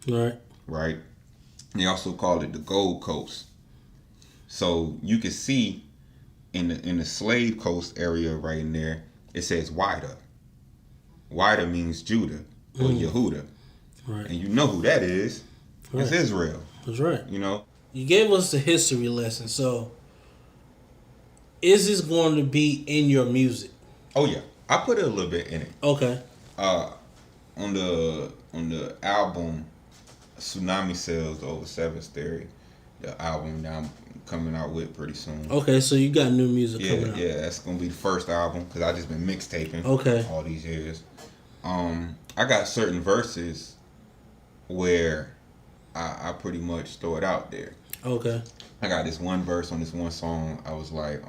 Speaker 4: Right? They also call it the Gold Coast. So you can see in the Slave Coast area right in there, it says Wida. Wida means Judah or Yehuda.
Speaker 3: Right.
Speaker 4: And you know who that is. It's Israel.
Speaker 3: That's right.
Speaker 4: You know?
Speaker 3: You gave us the history lesson, so is this going to be in your music?
Speaker 4: Oh yeah. I put it a little bit in it.
Speaker 3: Okay.
Speaker 4: On the album Tsunami Cells Over 7th Theory, the album that I'm coming out with pretty soon.
Speaker 3: Okay, so you got new music coming out.
Speaker 4: Yeah, that's gonna be the first album because I just been mixtaping all these years. I got certain verses where I pretty much throw it out there.
Speaker 3: Okay.
Speaker 4: I got this one verse on this one song. I was like,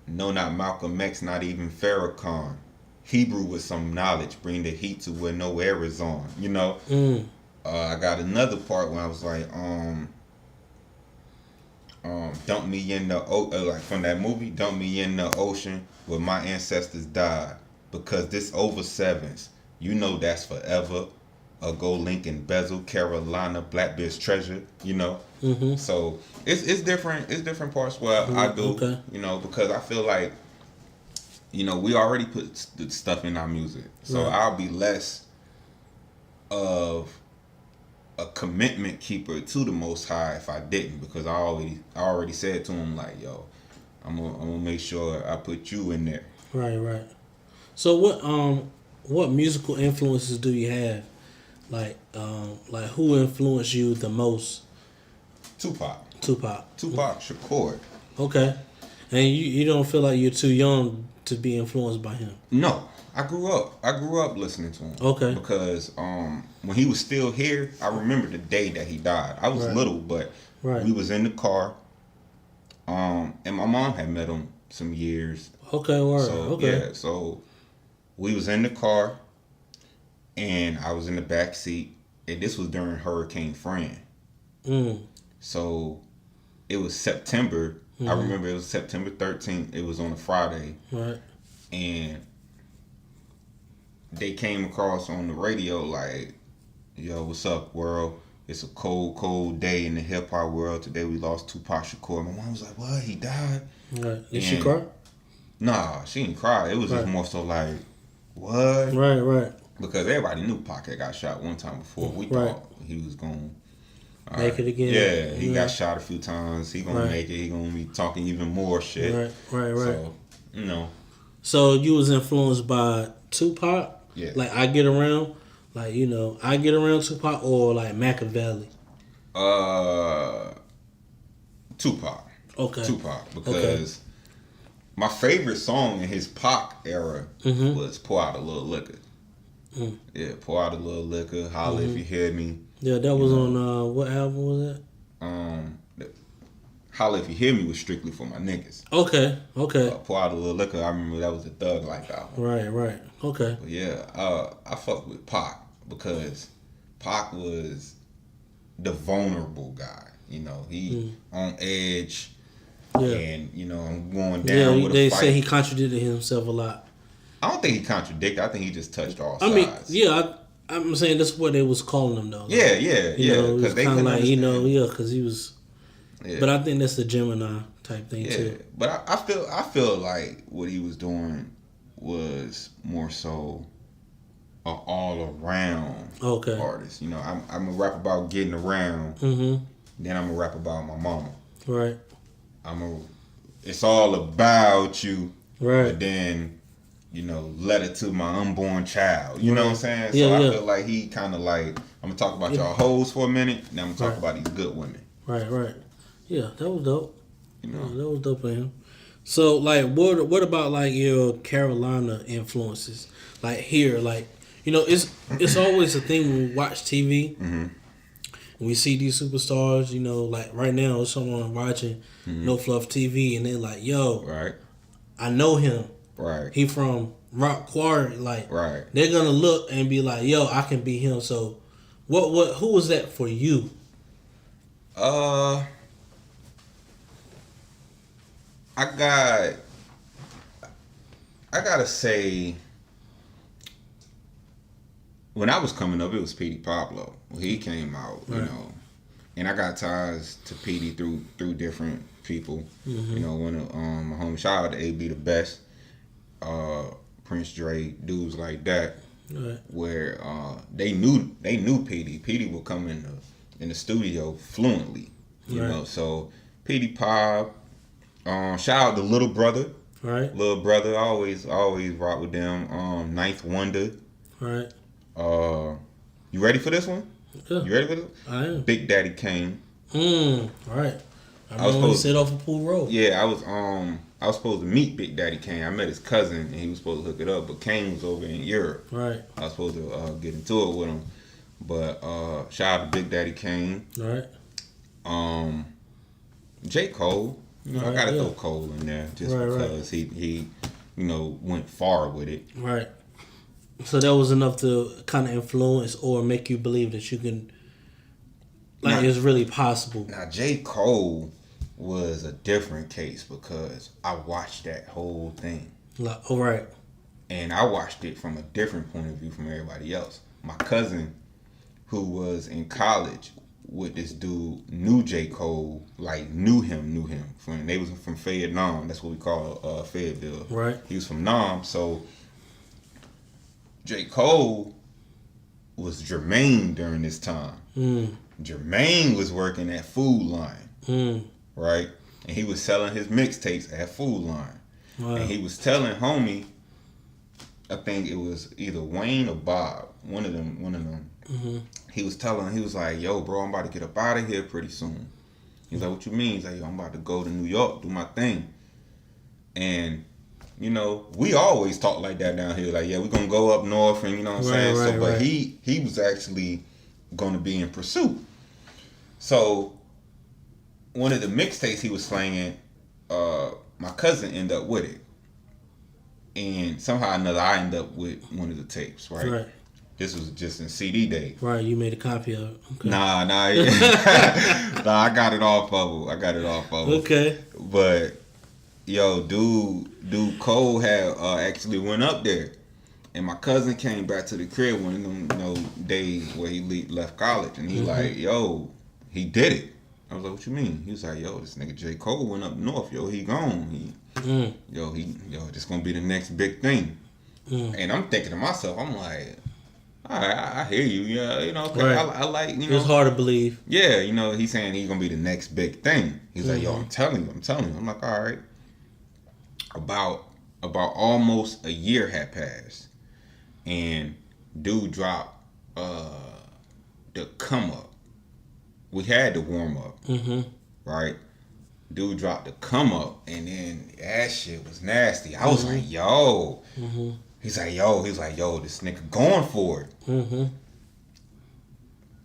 Speaker 4: no, not Malcolm X, not even Farrakhan. Hebrew with some knowledge, bring the heat to where no air is on. You know. I got another part where I was like, dump me in the like from that movie, dump me in the ocean where my ancestors died, because this over sevens, you know that's forever. Go Lincoln Bezel, Carolina, Blackbeard's treasure, you know. So it's different parts where I do, you know, because I feel like, you know, we already put the stuff in our music, so I'll be less of a commitment keeper to the Most High if I didn't, because I already said to him, like, yo, I'm gonna make sure I put you in there.
Speaker 3: Right. So what musical influences do you have? Like who influenced you the most?
Speaker 4: Tupac Shakur.
Speaker 3: Okay. And you don't feel like you're too young to be influenced by him?
Speaker 4: No. I grew up listening to him. Okay. Because when he was still here, I remember the day that he died. I was little, but we was in the car. And my mom had met him some years.
Speaker 3: Okay,
Speaker 4: So we was in the car, and I was in the back seat, and this was during Hurricane Fran. So it was September. I remember it was September 13th. It was on a Friday. Right. And they came across on the radio like, yo, what's up, world? It's a cold, cold day in the hip hop world. Today we lost Tupac Shakur. My mom was like, what? He died?
Speaker 3: Right. Did she cry?
Speaker 4: Nah, she didn't cry. It was just more so like, what?
Speaker 3: Right.
Speaker 4: Because everybody knew Pac had got shot one time before. We thought he was going to
Speaker 3: make it again.
Speaker 4: Yeah, he got shot a few times. He going to make it. He going to be talking even more shit.
Speaker 3: Right.
Speaker 4: So, you know.
Speaker 3: So you was influenced by Tupac?
Speaker 4: Yeah.
Speaker 3: Like I Get Around? Like, you know, I Get Around Tupac, or like Machiavelli?
Speaker 4: Tupac.
Speaker 3: Okay.
Speaker 4: Tupac, because my favorite song in his Pac era was Pour Out a Little Liquor. Yeah, Pour Out a Little Liquor, Holla If You Hear Me.
Speaker 3: Yeah, that was on, what album was that?
Speaker 4: Holla If You Hear Me was strictly for my niggas.
Speaker 3: Okay.
Speaker 4: Pour Out a Little Liquor, I remember that was a Thug Life album.
Speaker 3: Right. Okay.
Speaker 4: But yeah, I fuck with Pac because Pac was the vulnerable guy. You know, he on edge. Yeah. And, you know, I'm going down with a fight.
Speaker 3: They say he contradicted himself a lot.
Speaker 4: I don't think he contradicted. I think he just touched all sides.
Speaker 3: I'm saying that's what they was calling him, though.
Speaker 4: Yeah.
Speaker 3: Because they kind of like, because he was... Yeah. But I think that's the Gemini type thing, too.
Speaker 4: But I feel like what he was doing was more so an all-around artist. You know, I'm a rap about getting around. Then I'm a rap about my mama.
Speaker 3: Right.
Speaker 4: It's all about you.
Speaker 3: Right.
Speaker 4: But then, you know, letter to my unborn child. You know what I'm saying? So I feel like he kind of like, I'm going to talk about y'all hoes for a minute, then I'm going to talk about these good women.
Speaker 3: Right. Yeah, that was dope.
Speaker 4: You know?
Speaker 3: Yeah, that was dope for him. So, like, what about, like, your Carolina influences? Like, here, like, you know, it's always a thing when we watch TV. When we see these superstars, you know, like, right now, someone watching No Fluff TV, and they're like, yo, I know him.
Speaker 4: Right.
Speaker 3: He from Rock Quarry. Like,
Speaker 4: Right.
Speaker 3: they're gonna look and be like, "Yo, I can be him." So, who was that for you?
Speaker 4: I gotta say, when I was coming up, it was Petey Pablo. When he came out, you know, and I got ties to Petey through different people. You know, when my homie, shout out to AB the Best, Prince Dre, dudes like that, where they knew Petey. Petey would come in the studio fluently, you know. So Petey Pop, shout out to Little Brother.
Speaker 3: Right.
Speaker 4: Little Brother, I always rock with them. Ninth Wonder.
Speaker 3: Right.
Speaker 4: You ready for this one?
Speaker 3: Yeah.
Speaker 4: You ready for this?
Speaker 3: I am.
Speaker 4: Big Daddy Kane.
Speaker 3: Right.
Speaker 4: I was supposed to
Speaker 3: sit off a pool road.
Speaker 4: Yeah, I was supposed to meet Big Daddy Kane. I met his cousin and he was supposed to hook it up, but Kane was over in Europe.
Speaker 3: Right.
Speaker 4: I was supposed to get into it with him. But shout out to Big Daddy Kane.
Speaker 3: Right.
Speaker 4: J. Cole. You know, I gotta throw Cole in there just because he went far with it.
Speaker 3: Right. So that was enough to kind of influence or make you believe that you can, like, it's really possible.
Speaker 4: Now, J. Cole was a different case because I watched that whole thing.
Speaker 3: Like, oh, right.
Speaker 4: And I watched it from a different point of view from everybody else. My cousin, who was in college with this dude, knew J. Cole, like knew him. They was from Fayette, Nam. That's what we call Fayetteville.
Speaker 3: Right.
Speaker 4: He was from Nam, so J. Cole was Jermaine during this time. Jermaine was working at Food Line, right? And he was selling his mixtapes at Food Line. Wow. And he was telling homie, I think it was either Wayne or Bob, one of them. He was like, "Yo, bro, I'm about to get up out of here pretty soon." He's like, "What you mean?" He's like, "Yo, I'm about to go to New York, do my thing." And you know, we always talk like that down here. Like, yeah, we're gonna go up north, and you know what I'm saying. But he was actually gonna be in pursuit. So one of the mixtapes he was slanging, my cousin ended up with it, and somehow or another I ended up with one of the tapes. Right. This was just in CD day. Right.
Speaker 3: You made a copy of it. Okay.
Speaker 4: Nah. I got it off of him.
Speaker 3: Okay.
Speaker 4: But yo, dude Cole had actually went up there, and my cousin came back to the crib one of them days where he left college, and he like, yo, he did it. I was like, what you mean? He was like, yo, this nigga J. Cole went up north. Yo, he gone. This gonna be the next big thing. And I'm thinking to myself, I'm like, all right, I hear you. Yeah, you know, okay, I like, you know.
Speaker 3: It's hard to believe.
Speaker 4: Yeah, you know, he's saying he's gonna be the next big thing. He's like, yo, I'm telling you. I'm like, all right. About almost a year had passed, and dude dropped the come up. We had the warm up, right? Dude dropped the come up, and then that shit was nasty. I was like, yo. He's like, yo, this nigga going for it.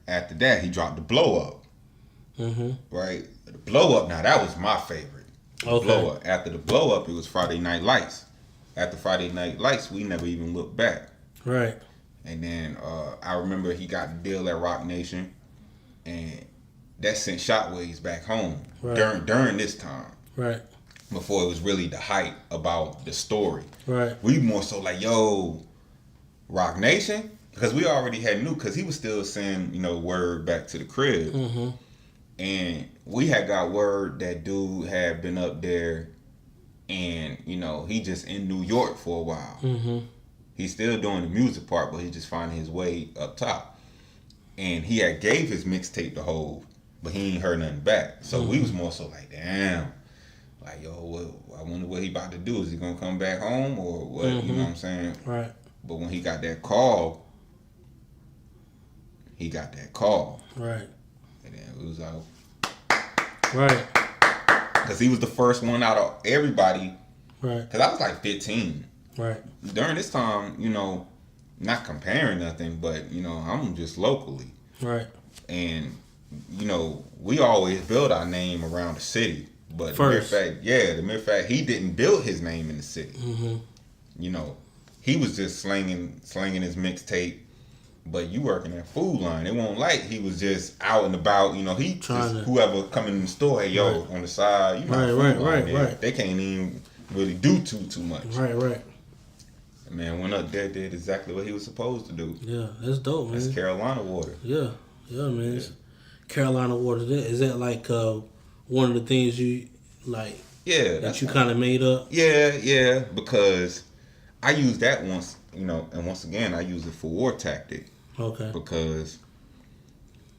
Speaker 4: After that, he dropped the blow up. Right? The blow up, now that was my favorite.
Speaker 3: Okay.
Speaker 4: Blow up. After the blow up, it was Friday Night Lights. After Friday Night Lights, we never even looked back.
Speaker 3: Right.
Speaker 4: And then I remember he got the deal at Rock Nation, and that sent shockwaves back home during this time.
Speaker 3: Right.
Speaker 4: Before it was really the hype about the story.
Speaker 3: Right.
Speaker 4: We more so like, yo, Rock Nation? Because we already had knew, because he was still sending, word back to the crib. And we had got word that dude had been up there, and, he just in New York for a while. He's still doing the music part, but he just finding his way up top. And he had gave his mixtape to Hov, but he ain't heard nothing back. So we was more so like, damn. Like, yo, I wonder what he about to do. Is he gonna come back home or what? You know what I'm saying?
Speaker 3: Right.
Speaker 4: But when he got that call, Right. And then it was like,
Speaker 3: right.
Speaker 4: Because he was the first one out of everybody.
Speaker 3: Right.
Speaker 4: Because I was like 15.
Speaker 3: Right.
Speaker 4: During this time, not comparing nothing, but, I'm just locally.
Speaker 3: Right.
Speaker 4: And, we always build our name around the city. But
Speaker 3: first.
Speaker 4: the mere fact he didn't build his name in the city. you know, he was just slinging his mixtape. But you working at Food Line, they won't like he was just out and about. You know, he just, whoever coming in the store, hey yo, on the side, you know, right. They can't even really do too much.
Speaker 3: Right.
Speaker 4: Man, went up there, did exactly what he was supposed to do.
Speaker 3: Yeah, that's dope, man.
Speaker 4: That's Carolina water.
Speaker 3: Yeah, man. Yeah. Carolina water. Is that like one of the things you like?
Speaker 4: Yeah,
Speaker 3: that you kind of made up.
Speaker 4: Yeah, because I used that once. You know, and once again, I use it for war tactic.
Speaker 3: Okay.
Speaker 4: Because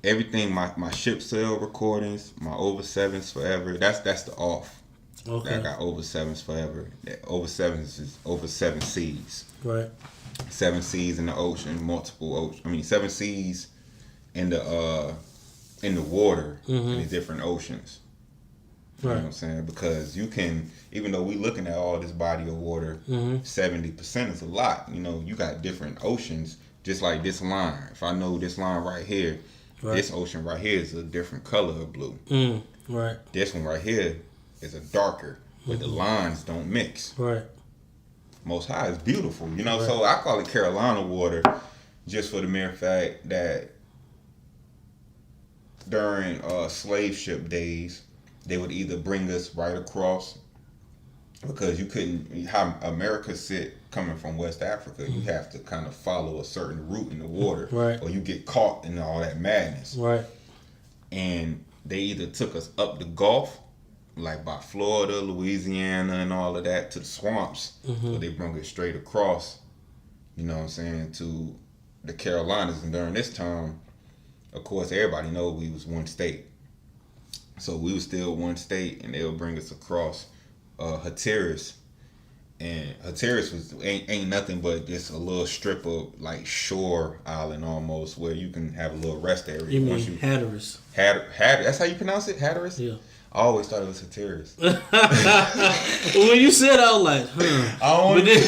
Speaker 4: everything, my ship sale recordings, my over sevens forever, that's the off.
Speaker 3: Okay.
Speaker 4: I got over sevens forever. Over sevens is over 7 seas.
Speaker 3: Right.
Speaker 4: 7 seas in the ocean, 7 seas in the water in the different oceans. You know what I'm saying? Because you can, even though we looking at all this body of water, 70% is a lot. You know, you got different oceans, just like this line. If I know this line right here, this ocean right here is a different color of blue.
Speaker 3: Right.
Speaker 4: This one right here is a darker, but the lines don't mix.
Speaker 3: Right.
Speaker 4: Most High is beautiful, you know. So I call it Carolina water, just for the mere fact that during slave ship days, they would either bring us right across, because you couldn't, how America sit coming from West Africa, you have to kind of follow a certain route in the water, or you get caught in all that madness.
Speaker 3: Right.
Speaker 4: And they either took us up the Gulf, like by Florida, Louisiana, and all of that, to the swamps, or they brought it straight across, you know what I'm saying, to the Carolinas. And during this time, of course, everybody knows we was one state. So we was still one state, and they'll bring us across Hatteras. And Hatteras ain't nothing but just a little strip of like shore island almost, where you can have a little rest area.
Speaker 3: You mean Hatteras?
Speaker 4: That's how you pronounce it, Hatteras?
Speaker 3: Yeah.
Speaker 4: I always thought it was Hatteras.
Speaker 3: When you said, I was like, But then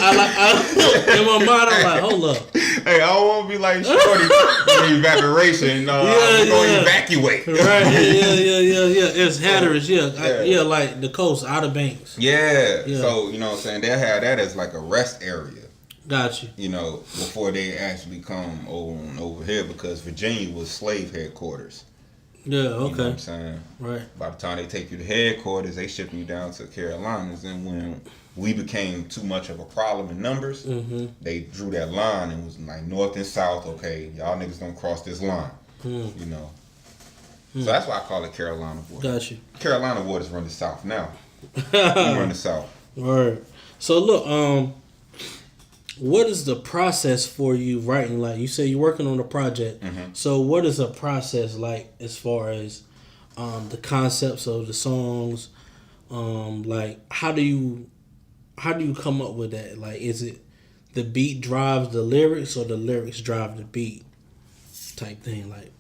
Speaker 3: in my mind, I'm like, hold up.
Speaker 4: Hey, I don't want to be like Shorty in evaporation. No, I'm going to evacuate.
Speaker 3: Right. Yeah. It's Hatteras. Yeah, like the coast, Outer Banks.
Speaker 4: Yeah. So, you know what I'm saying? They'll have that as like a rest area.
Speaker 3: Got you.
Speaker 4: You know, before they actually come over here, because Virginia was slave headquarters.
Speaker 3: Yeah, okay.
Speaker 4: You know what I'm saying?
Speaker 3: Right.
Speaker 4: By the time they take you to headquarters, they ship you down to Carolinas. And when we became too much of a problem in numbers, they drew that line and was like north and south. Okay, y'all niggas don't cross this line. You know. So that's why I call it Carolina water.
Speaker 3: Got you.
Speaker 4: Carolina waters run the south now. We run the south.
Speaker 3: Right. So look, what is the process for you writing? Like you say, you're working on a project. So what is a process like as far as the concepts of the songs? Like how do you come up with that? Like, is it the beat drives the lyrics, or the lyrics drive the beat type thing? Like,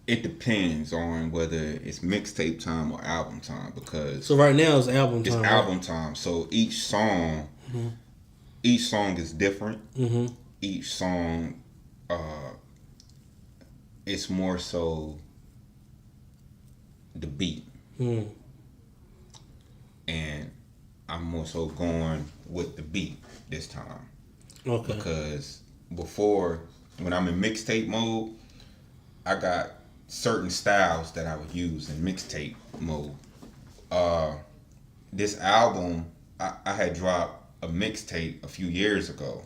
Speaker 4: it depends on whether it's mixtape time or album time, because
Speaker 3: so right now it's album time.
Speaker 4: It's album time. So each song. Each song is different. Each song, it's more so the beat. And I'm more so going with the beat this time. Okay. Because before, when I'm in mixtape mode, I got certain styles that I would use in mixtape mode. This album, I had dropped a mixtape a few years ago,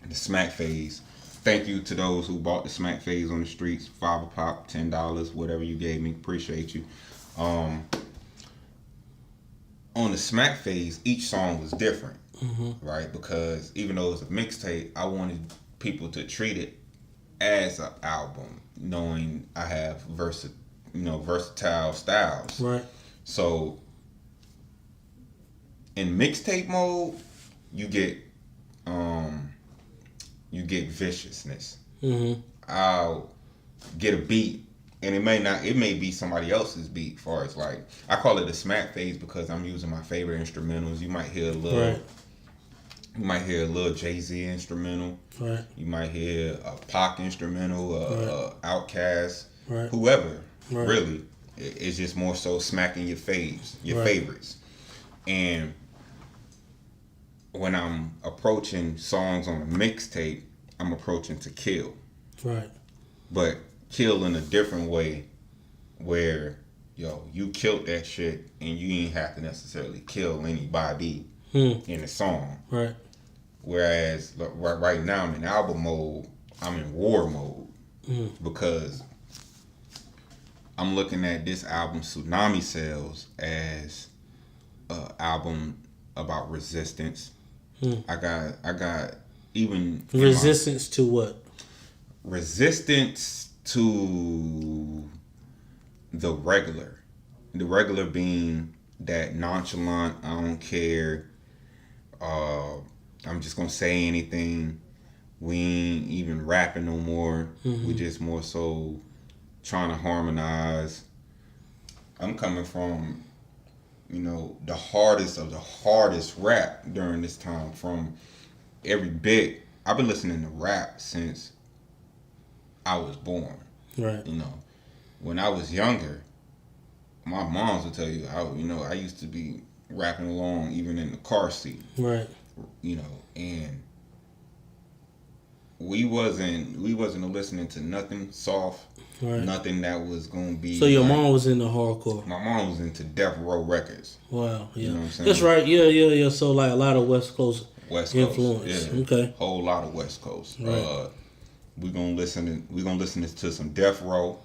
Speaker 4: the Smack Phase. Thank you to those who bought the Smack Phase on the streets. $5 a pop, $10, whatever you gave me. Appreciate you. On the Smack Phase, each song was different, right? Because even though it was a mixtape, I wanted people to treat it as an album, knowing I have versatile styles. Right. So in mixtape mode, you get viciousness. I'll get a beat, and it may be somebody else's beat. Far as like, I call it the Smack Phase because I'm using my favorite instrumentals. You might hear a little Jay-Z instrumental. Right. You might hear a Pac instrumental, Outkast, whoever. Right. Really, it's just more so smacking your favorites. And when I'm approaching songs on a mixtape, I'm approaching to kill.
Speaker 3: Right.
Speaker 4: But kill in a different way where, yo, you killed that shit and you ain't have to necessarily kill anybody in the song.
Speaker 3: Right.
Speaker 4: Whereas right now I'm in album mode, I'm in war mode because I'm looking at this album Tsunami Cells as an album about resistance. I got even
Speaker 3: resistance to what?
Speaker 4: Resistance to the regular being that nonchalant, I don't care, I'm just gonna say anything, we ain't even rapping no more, we just more so trying to harmonize. I'm coming from, you know, the hardest of the hardest rap during this time. From every bit, I've been listening to rap since I was born.
Speaker 3: Right.
Speaker 4: You know, when I was younger, my moms would tell you, I used to be rapping along even in the car seat.
Speaker 3: Right.
Speaker 4: You know, and we wasn't listening to nothing soft,
Speaker 3: right.
Speaker 4: Nothing that was gonna be.
Speaker 3: So your mom was into hardcore.
Speaker 4: My mom was into Death Row Records.
Speaker 3: Wow. Yeah.
Speaker 4: You know what I'm saying?
Speaker 3: That's right. Yeah. So like a lot of West Coast influence.
Speaker 4: Yeah.
Speaker 3: Okay.
Speaker 4: Whole lot of West Coast.
Speaker 3: Right.
Speaker 4: We're gonna listen to some Death Row.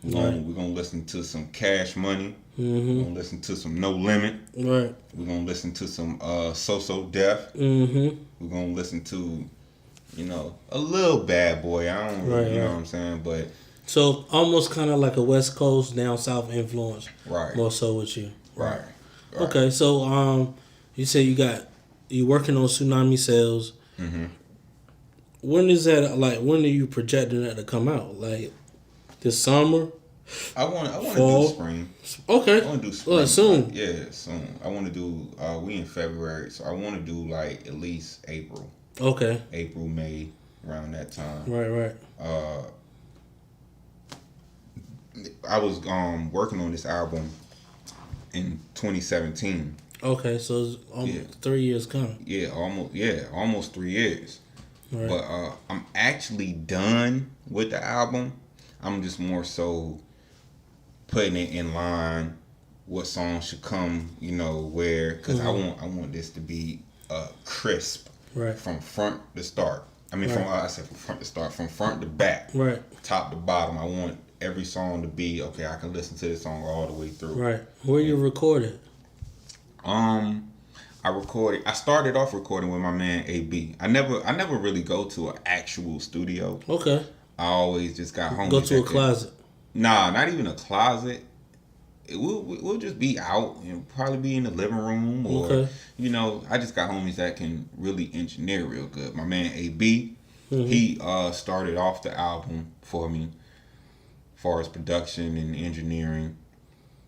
Speaker 4: We're gonna listen to some Cash Money. We're gonna listen to some No Limit.
Speaker 3: Right.
Speaker 4: We're gonna listen to some So Def. We're gonna listen to, you know, a little Bad Boy. I don't really, you know what I'm saying, but
Speaker 3: so almost kind of like a West Coast down south influence.
Speaker 4: Right.
Speaker 3: More so with you.
Speaker 4: Right.
Speaker 3: Okay. So you say you working on Tsunami Cells. When is that, like, when are you projecting that to come out? Like this summer?
Speaker 4: I want to do spring.
Speaker 3: Okay.
Speaker 4: I want to do spring.
Speaker 3: Well, soon.
Speaker 4: Yeah, soon. I want to do. We in February, so I want to do like at least April.
Speaker 3: Okay.
Speaker 4: April, May, around that time.
Speaker 3: Right.
Speaker 4: I was working on this album in 2017.
Speaker 3: Okay, so it's almost 3 years coming.
Speaker 4: Yeah, almost 3 years.
Speaker 3: Right.
Speaker 4: But I'm actually done with the album. I'm just more so putting it in line, what songs should come, you know, where, because I want this to be crisp,
Speaker 3: right,
Speaker 4: from front to start. I mean, from front to start, from front to back,
Speaker 3: right,
Speaker 4: top to bottom. I want every song to be okay. I can listen to this song all the way through.
Speaker 3: Right. Where you recorded?
Speaker 4: I started off recording with my man AB. I never really go to an actual studio.
Speaker 3: Okay.
Speaker 4: I always just got homies.
Speaker 3: Go to a closet.
Speaker 4: Nah, not even a closet. We'll just be out and probably be in the living room, or you know, I just got homies that can really engineer real good. My man AB, he started off the album for me, as far as production and engineering,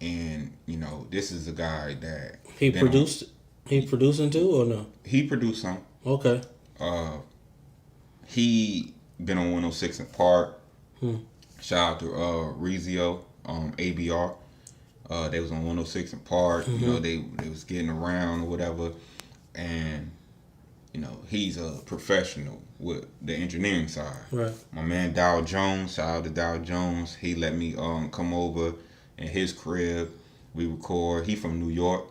Speaker 4: and you know, this is a guy that
Speaker 3: he produced. He producing too or no? He
Speaker 4: produced some.
Speaker 3: Okay.
Speaker 4: He been on 106 in Park. Shout out to Rezio, ABR. They was on 106 in Park. You know, they was getting around or whatever, and you know, he's a professional with the engineering side.
Speaker 3: Right.
Speaker 4: My man Dow Jones, shout out to Dow Jones. He let me come over in his crib. We record. He from New York,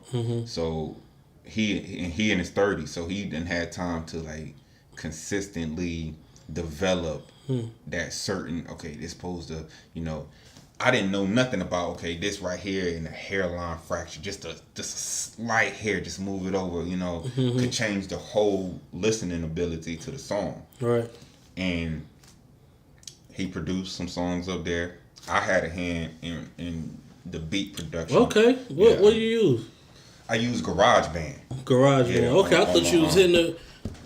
Speaker 4: so he in his 30s, so he didn't have time to like consistently develop that certain, okay, this supposed to, you know, I didn't know nothing about, okay, this right here in the hairline fracture, just a slight hair, just move it over, you know, could change the whole listening ability to the song.
Speaker 3: Right.
Speaker 4: And he produced some songs up there. I had a hand in the beat production.
Speaker 3: Okay. What do you use?
Speaker 4: I use GarageBand.
Speaker 3: GarageBand. Okay, I thought you was hitting the.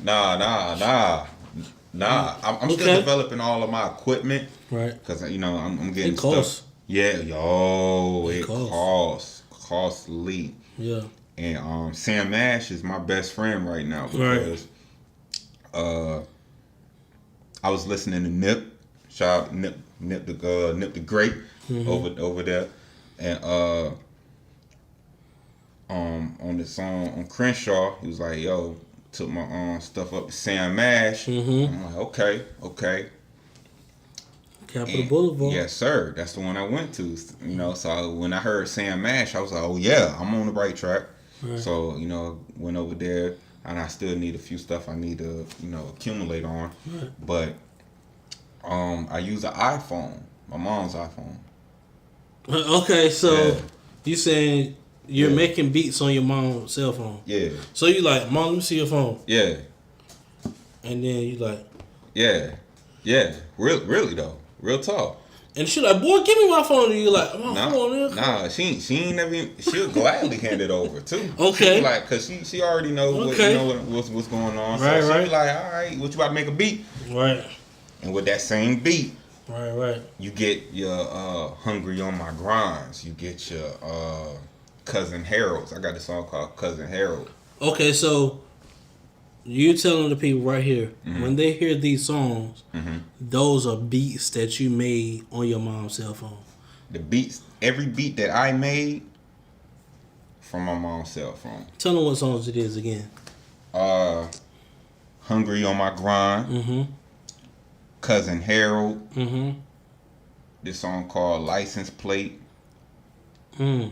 Speaker 4: Nah. I'm still developing all of my equipment.
Speaker 3: Right.
Speaker 4: Because, you know, I'm getting
Speaker 3: it costs.
Speaker 4: stuff. Yeah, it costs. Costly.
Speaker 3: Yeah.
Speaker 4: And Sam Ash is my best friend right now because I was listening to Nip. Shout out Nip the Great over there. And on the song on Crenshaw, he was like, yo, took my stuff up to Sam Mash. I'm like, okay.
Speaker 3: Capitol Boulevard.
Speaker 4: Yes, sir. That's the one I went to. You know, so when I heard Sam Mash, I was like, oh yeah, I'm on the right track. Right. So, you know, went over there, and I still need a few stuff I need to, you know, accumulate on. Right. But I use an iPhone, my mom's iPhone.
Speaker 3: Okay, so you saying you're making beats on your mom's cell phone? Yeah. So you like, Mom, let me see your phone. Yeah. And then you like,
Speaker 4: yeah, really though, real talk.
Speaker 3: And she like, boy, give me my phone. And you like,
Speaker 4: nah, she ain't never. She'll gladly hand it over too.
Speaker 3: Okay.
Speaker 4: She like, cause she already knows what's going on.
Speaker 3: Right,
Speaker 4: so she like, all right, what you about to make a beat?
Speaker 3: Right.
Speaker 4: And with that same beat,
Speaker 3: right,
Speaker 4: you get your Hungry on My Grinds. You get your Cousin Harold's. I got a song called Cousin Harold.
Speaker 3: Okay, so you telling the people right here, when they hear these songs, those are beats that you made on your mom's cell phone.
Speaker 4: The beats, every beat that I made from my mom's cell phone.
Speaker 3: Tell them what songs it is again.
Speaker 4: Hungry on My Grind. Cousin Harold. This song called License Plate. I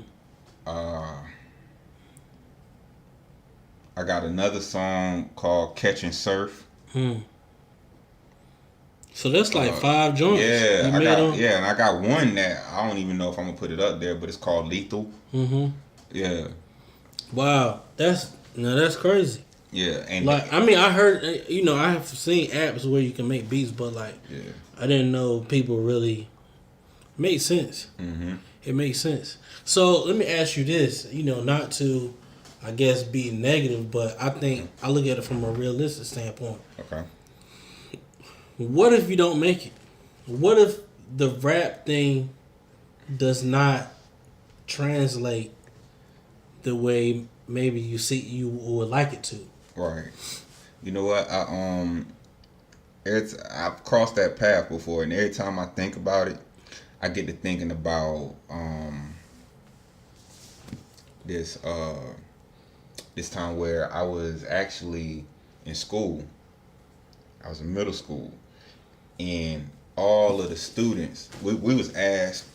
Speaker 4: got another song called Catch and Surf.
Speaker 3: So that's like 5 joints.
Speaker 4: Yeah, and I got one that I don't even know if I'm gonna put it up there, but it's called Lethal. Yeah.
Speaker 3: Wow, that's crazy.
Speaker 4: Yeah, and
Speaker 3: like I mean, I heard, you know, I have seen apps where you can make beats, but like, I didn't know people really make sense. It makes sense. So let me ask you this, you know, not to, I guess, be negative, but I think I look at it from a realistic standpoint.
Speaker 4: Okay.
Speaker 3: What if you don't make it? What if the rap thing does not translate the way maybe you would like it to?
Speaker 4: Right. You know what? I've crossed that path before, and every time I think about it, I get to thinking about this time where I was actually in school. I was in middle school, and all of the students, we was asked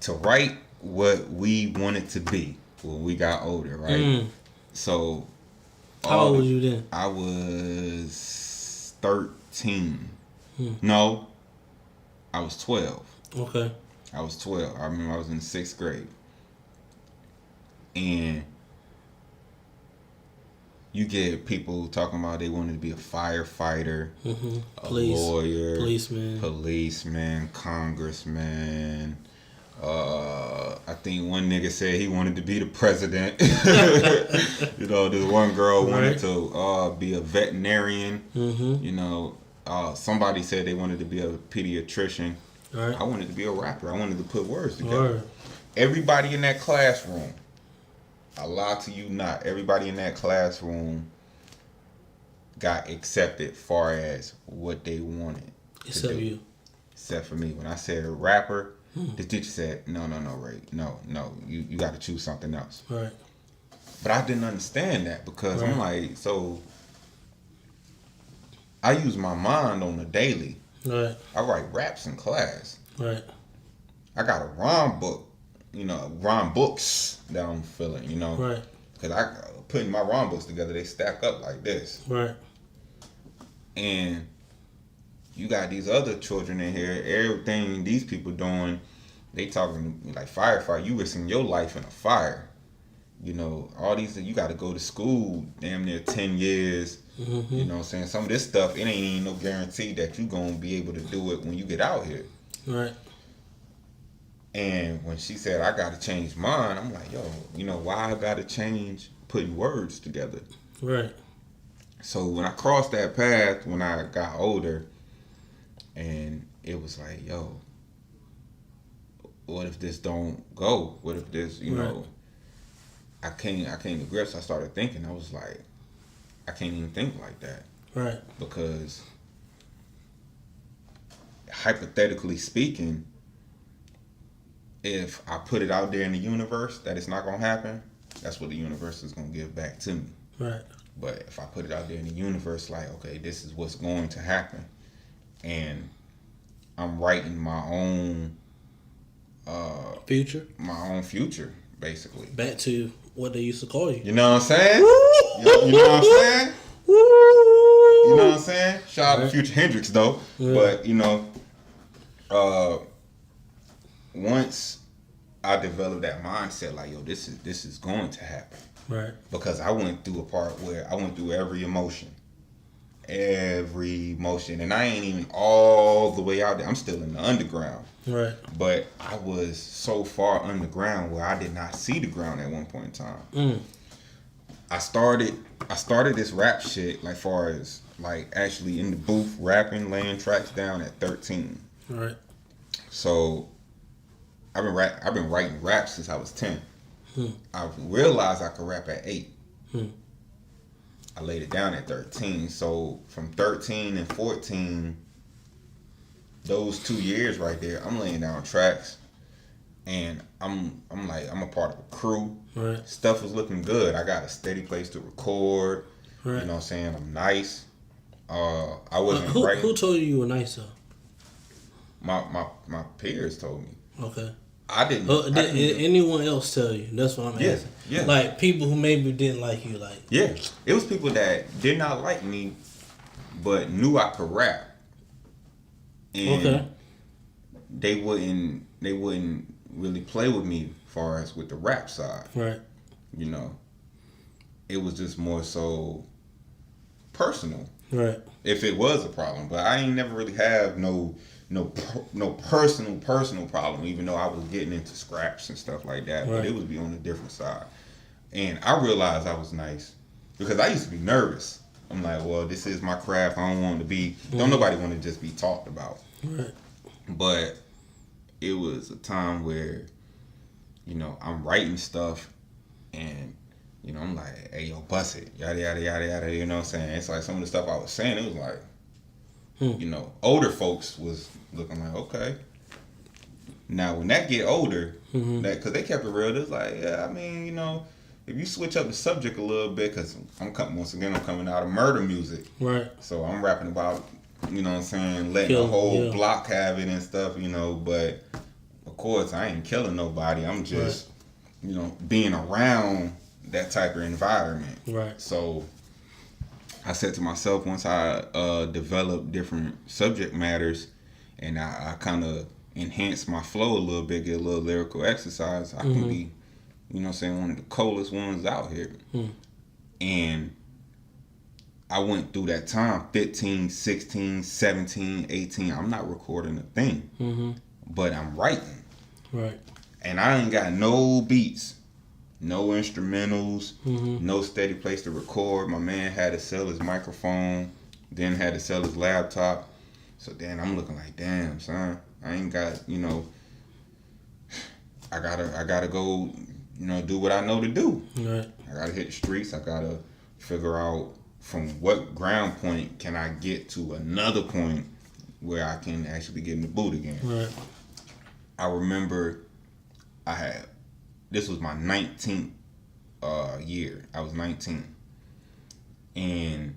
Speaker 4: to write what we wanted to be when we got older, right? So
Speaker 3: how old was you then?
Speaker 4: I was 13. No, I was 12.
Speaker 3: Okay.
Speaker 4: I was 12. I remember I was in 6th grade. And you get people talking about they wanted to be a firefighter, a lawyer, policeman, congressman. I think one nigga said he wanted to be the president. You know, this one girl wanted to be a veterinarian. You know, somebody said they wanted to be a pediatrician. I wanted to be a rapper. I wanted to put words together. Everybody in that classroom, I lie to you not, everybody in that classroom got accepted far as what they wanted.
Speaker 3: Except
Speaker 4: to do.
Speaker 3: You.
Speaker 4: Except for me. When I said rapper, the teacher said, no, Ray. No, you got to choose something else.
Speaker 3: Right.
Speaker 4: But I didn't understand that because I'm like, so I use my mind on the daily.
Speaker 3: Right.
Speaker 4: I write raps in class.
Speaker 3: Right.
Speaker 4: I got a rhyme book. You know, rhyme books that I'm filling, you know.
Speaker 3: Right.
Speaker 4: Because I putting my rhyme books together, they stack up like this.
Speaker 3: Right.
Speaker 4: And you got these other children in here, everything these people doing, they talking like firefight. You risking your life in a fire. You know, all these, you got to go to school damn near 10 years. You know what I'm saying? Some of this stuff, it ain't even no guarantee that you going to be able to do it when you get out here.
Speaker 3: Right.
Speaker 4: And when she said, I got to change mine, I'm like, yo, you know, why I got to change putting words together?
Speaker 3: Right.
Speaker 4: So when I crossed that path, when I got older, and it was like, yo, what if this don't go? What if this, you know, I came to grips. I started thinking, I was like, I can't even think like that.
Speaker 3: Right.
Speaker 4: Because hypothetically speaking, if I put it out there in the universe that it's not going to happen, that's what the universe is going to give back to me.
Speaker 3: Right.
Speaker 4: But if I put it out there in the universe, like, okay, this is what's going to happen, and I'm writing my own
Speaker 3: future,
Speaker 4: basically.
Speaker 3: Back to what they used to call you.
Speaker 4: You know what I'm saying? You know what I'm saying? You know what I'm saying? Shout out to Future Hendrix though. Yeah. But you know, once I developed that mindset, like, yo, this is going to happen.
Speaker 3: Right.
Speaker 4: Because I went through a part where I went through every emotion, and I ain't even all the way out there. I'm still in the underground. Right. But I was so far underground where I did not see the ground at one point in time. I started this rap shit, like, far as like actually in the booth rapping, laying tracks down at 13. Right. So I've been writing rap since I was 10. I realized I could rap at 8. I laid it down at 13. So from 13 and 14, those 2 years right there, I'm laying down tracks, and I'm a part of a crew. Right. Stuff was looking good. I got a steady place to record. Right. You know what I'm saying? I'm nice. I wasn't writing.
Speaker 3: Who told you were nice though?
Speaker 4: My peers told me.
Speaker 3: Okay.
Speaker 4: I didn't.
Speaker 3: Did anyone else tell you? That's what I'm asking. Yeah. Like people who maybe didn't like you, like.
Speaker 4: Yeah, it was people that did not like me, but knew I could rap. And they wouldn't really play with me as far as with the rap side. Right. You know, it was just more so personal. Right. If it was a problem, but I ain't never really have no personal problem, even though I was getting into scraps and stuff like that. Right. But it would be on a different side. And I realized I was nice because I used to be nervous. I'm like, well, this is my craft. I don't want to be. Don't nobody want to just be talked about. Right. But it was a time where, you know, I'm writing stuff, and you know, I'm like, hey, yo, bust it, yada yada yada yada. You know what I'm saying? It's like some of the stuff I was saying, it was like, you know, older folks was looking like, okay. Now when that get older, that because they kept it real, it's like, yeah, I mean, you know, if you switch up the subject a little bit, because I'm coming out of murder music, right? So I'm rapping about, you know what I'm saying, letting the whole block have it and stuff, you know. But of course, I ain't killing nobody. I'm just, you know, being around that type of environment. Right. So I said to myself, once I developed different subject matters, and I kind of enhance my flow a little bit, get a little lyrical exercise, I can be, you know what I'm saying, one of the coolest ones out here. And I went through that time, 15, 16, 17, 18. I'm not recording a thing, but I'm writing. Right. And I ain't got no beats, no instrumentals, no steady place to record. My man had to sell his microphone, then had to sell his laptop. So then I'm looking like, damn, son, I ain't got, you know, I gotta go, you know, do what I know to do. Right. I gotta hit the streets. I gotta figure out from what ground point can I get to another point where I can actually get in the boot again. Right. I remember this was my 19th year. I was 19. And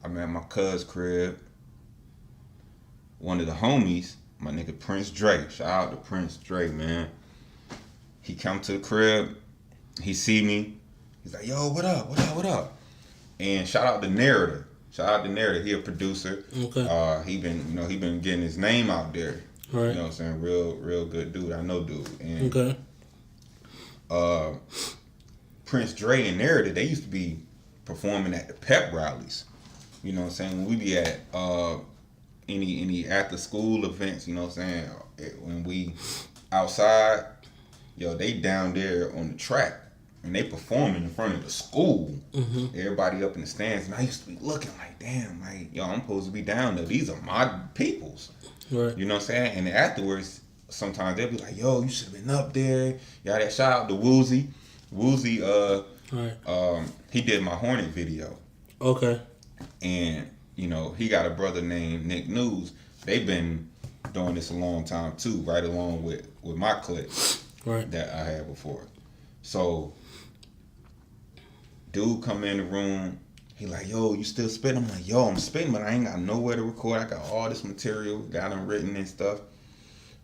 Speaker 4: I'm at my cousin's crib. One of the homies, my nigga Prince Dre. Shout out to Prince Dre, man. He come to the crib. He see me. He's like, yo, what up? What up? What up? And shout out to Narrator. He a producer. Okay. He been getting his name out there. Right. You know what I'm saying? Real good dude. I know dude. And okay. Prince Dre and Narrator, they used to be performing at the pep rallies. You know what I'm saying? When we be at any after school events, you know what I'm saying? When we outside, yo, they down there on the track. And they performing in front of the school. Everybody up in the stands. And I used to be looking like, damn, like, yo, I'm supposed to be down there. These are my peoples. Right. You know what I'm saying? And afterwards, sometimes they'll be like, yo, you should have been up there. Y'all, that shout out to Woozy. Woozy, he did my Hornet video. Okay. And, you know, he got a brother named Nick News. They've been doing this a long time too, right along with my clip that I had before. So dude come in the room, He like, yo, you still spitting? I'm like, yo, I'm spitting, but I ain't got nowhere to record. I got all this material, got them written and stuff.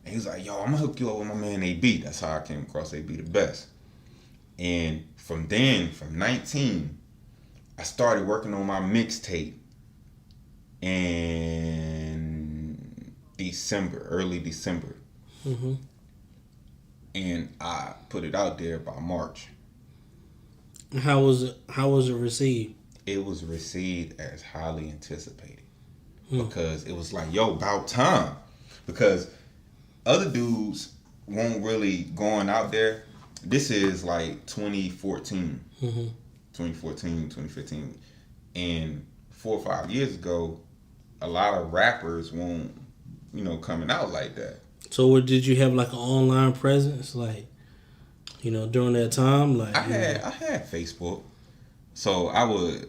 Speaker 4: And he's like, yo, I'm gonna hook you up with my man AB. That's how I came across AB the Best. And from 19, I started working on my mixtape in December, early December.
Speaker 3: Mm-hmm.
Speaker 4: And I put it out there by March.
Speaker 3: How was it received?
Speaker 4: It was received as highly anticipated. Because it was like, yo, about time. Because other dudes won't really going out there. This is like 2014. 2014, 2015. And 4 or 5 years ago, a lot of rappers won't, coming out like that.
Speaker 3: So did you have like an online presence, like, during that time? Like
Speaker 4: I had Facebook. So I would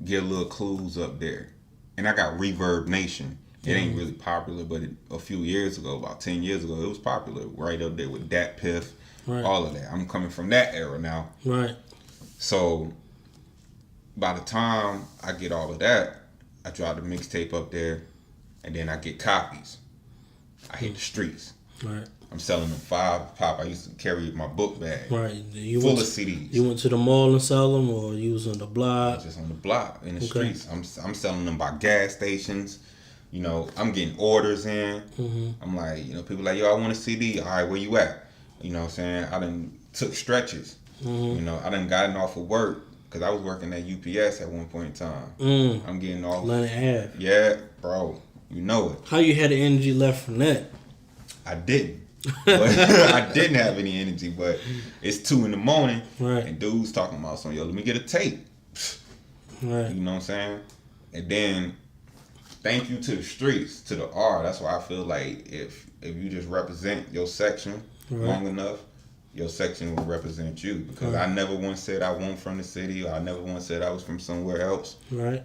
Speaker 4: get little clues up there. And I got Reverb Nation. It ain't really popular, but a few years ago, about 10 years ago, it was popular. Right up there with Dat Piff, all of that. I'm coming from that era now.
Speaker 3: Right.
Speaker 4: So by the time I get all of that, I drop the mixtape up there, and then I get copies. I hit the streets.
Speaker 3: Right.
Speaker 4: I'm selling them 5 pop. I used to carry my book bag full of CDs.
Speaker 3: You went to the mall and sell them, or you was on the block?
Speaker 4: Just on the block in the streets. I'm selling them by gas stations. I'm getting orders in. I'm like, people like, yo, I want a CD. All right, where you at? You know what I'm saying? I done took stretches. I done gotten off of work because I was working at UPS at one point in time. I'm getting off.
Speaker 3: Half.
Speaker 4: Yeah, bro. You know it.
Speaker 3: How you had the energy left from that?
Speaker 4: I didn't. But I didn't have any energy, but it's 2 in the morning.
Speaker 3: Right.
Speaker 4: And dudes talking about something. Yo, let me get a tape.
Speaker 3: Right.
Speaker 4: You know what I'm saying? And then thank you to the streets, to the art. That's why I feel like if you just represent your section long enough, your section will represent you. Because I never once said I wasn't from the city, or I never once said I was from somewhere else.
Speaker 3: Right.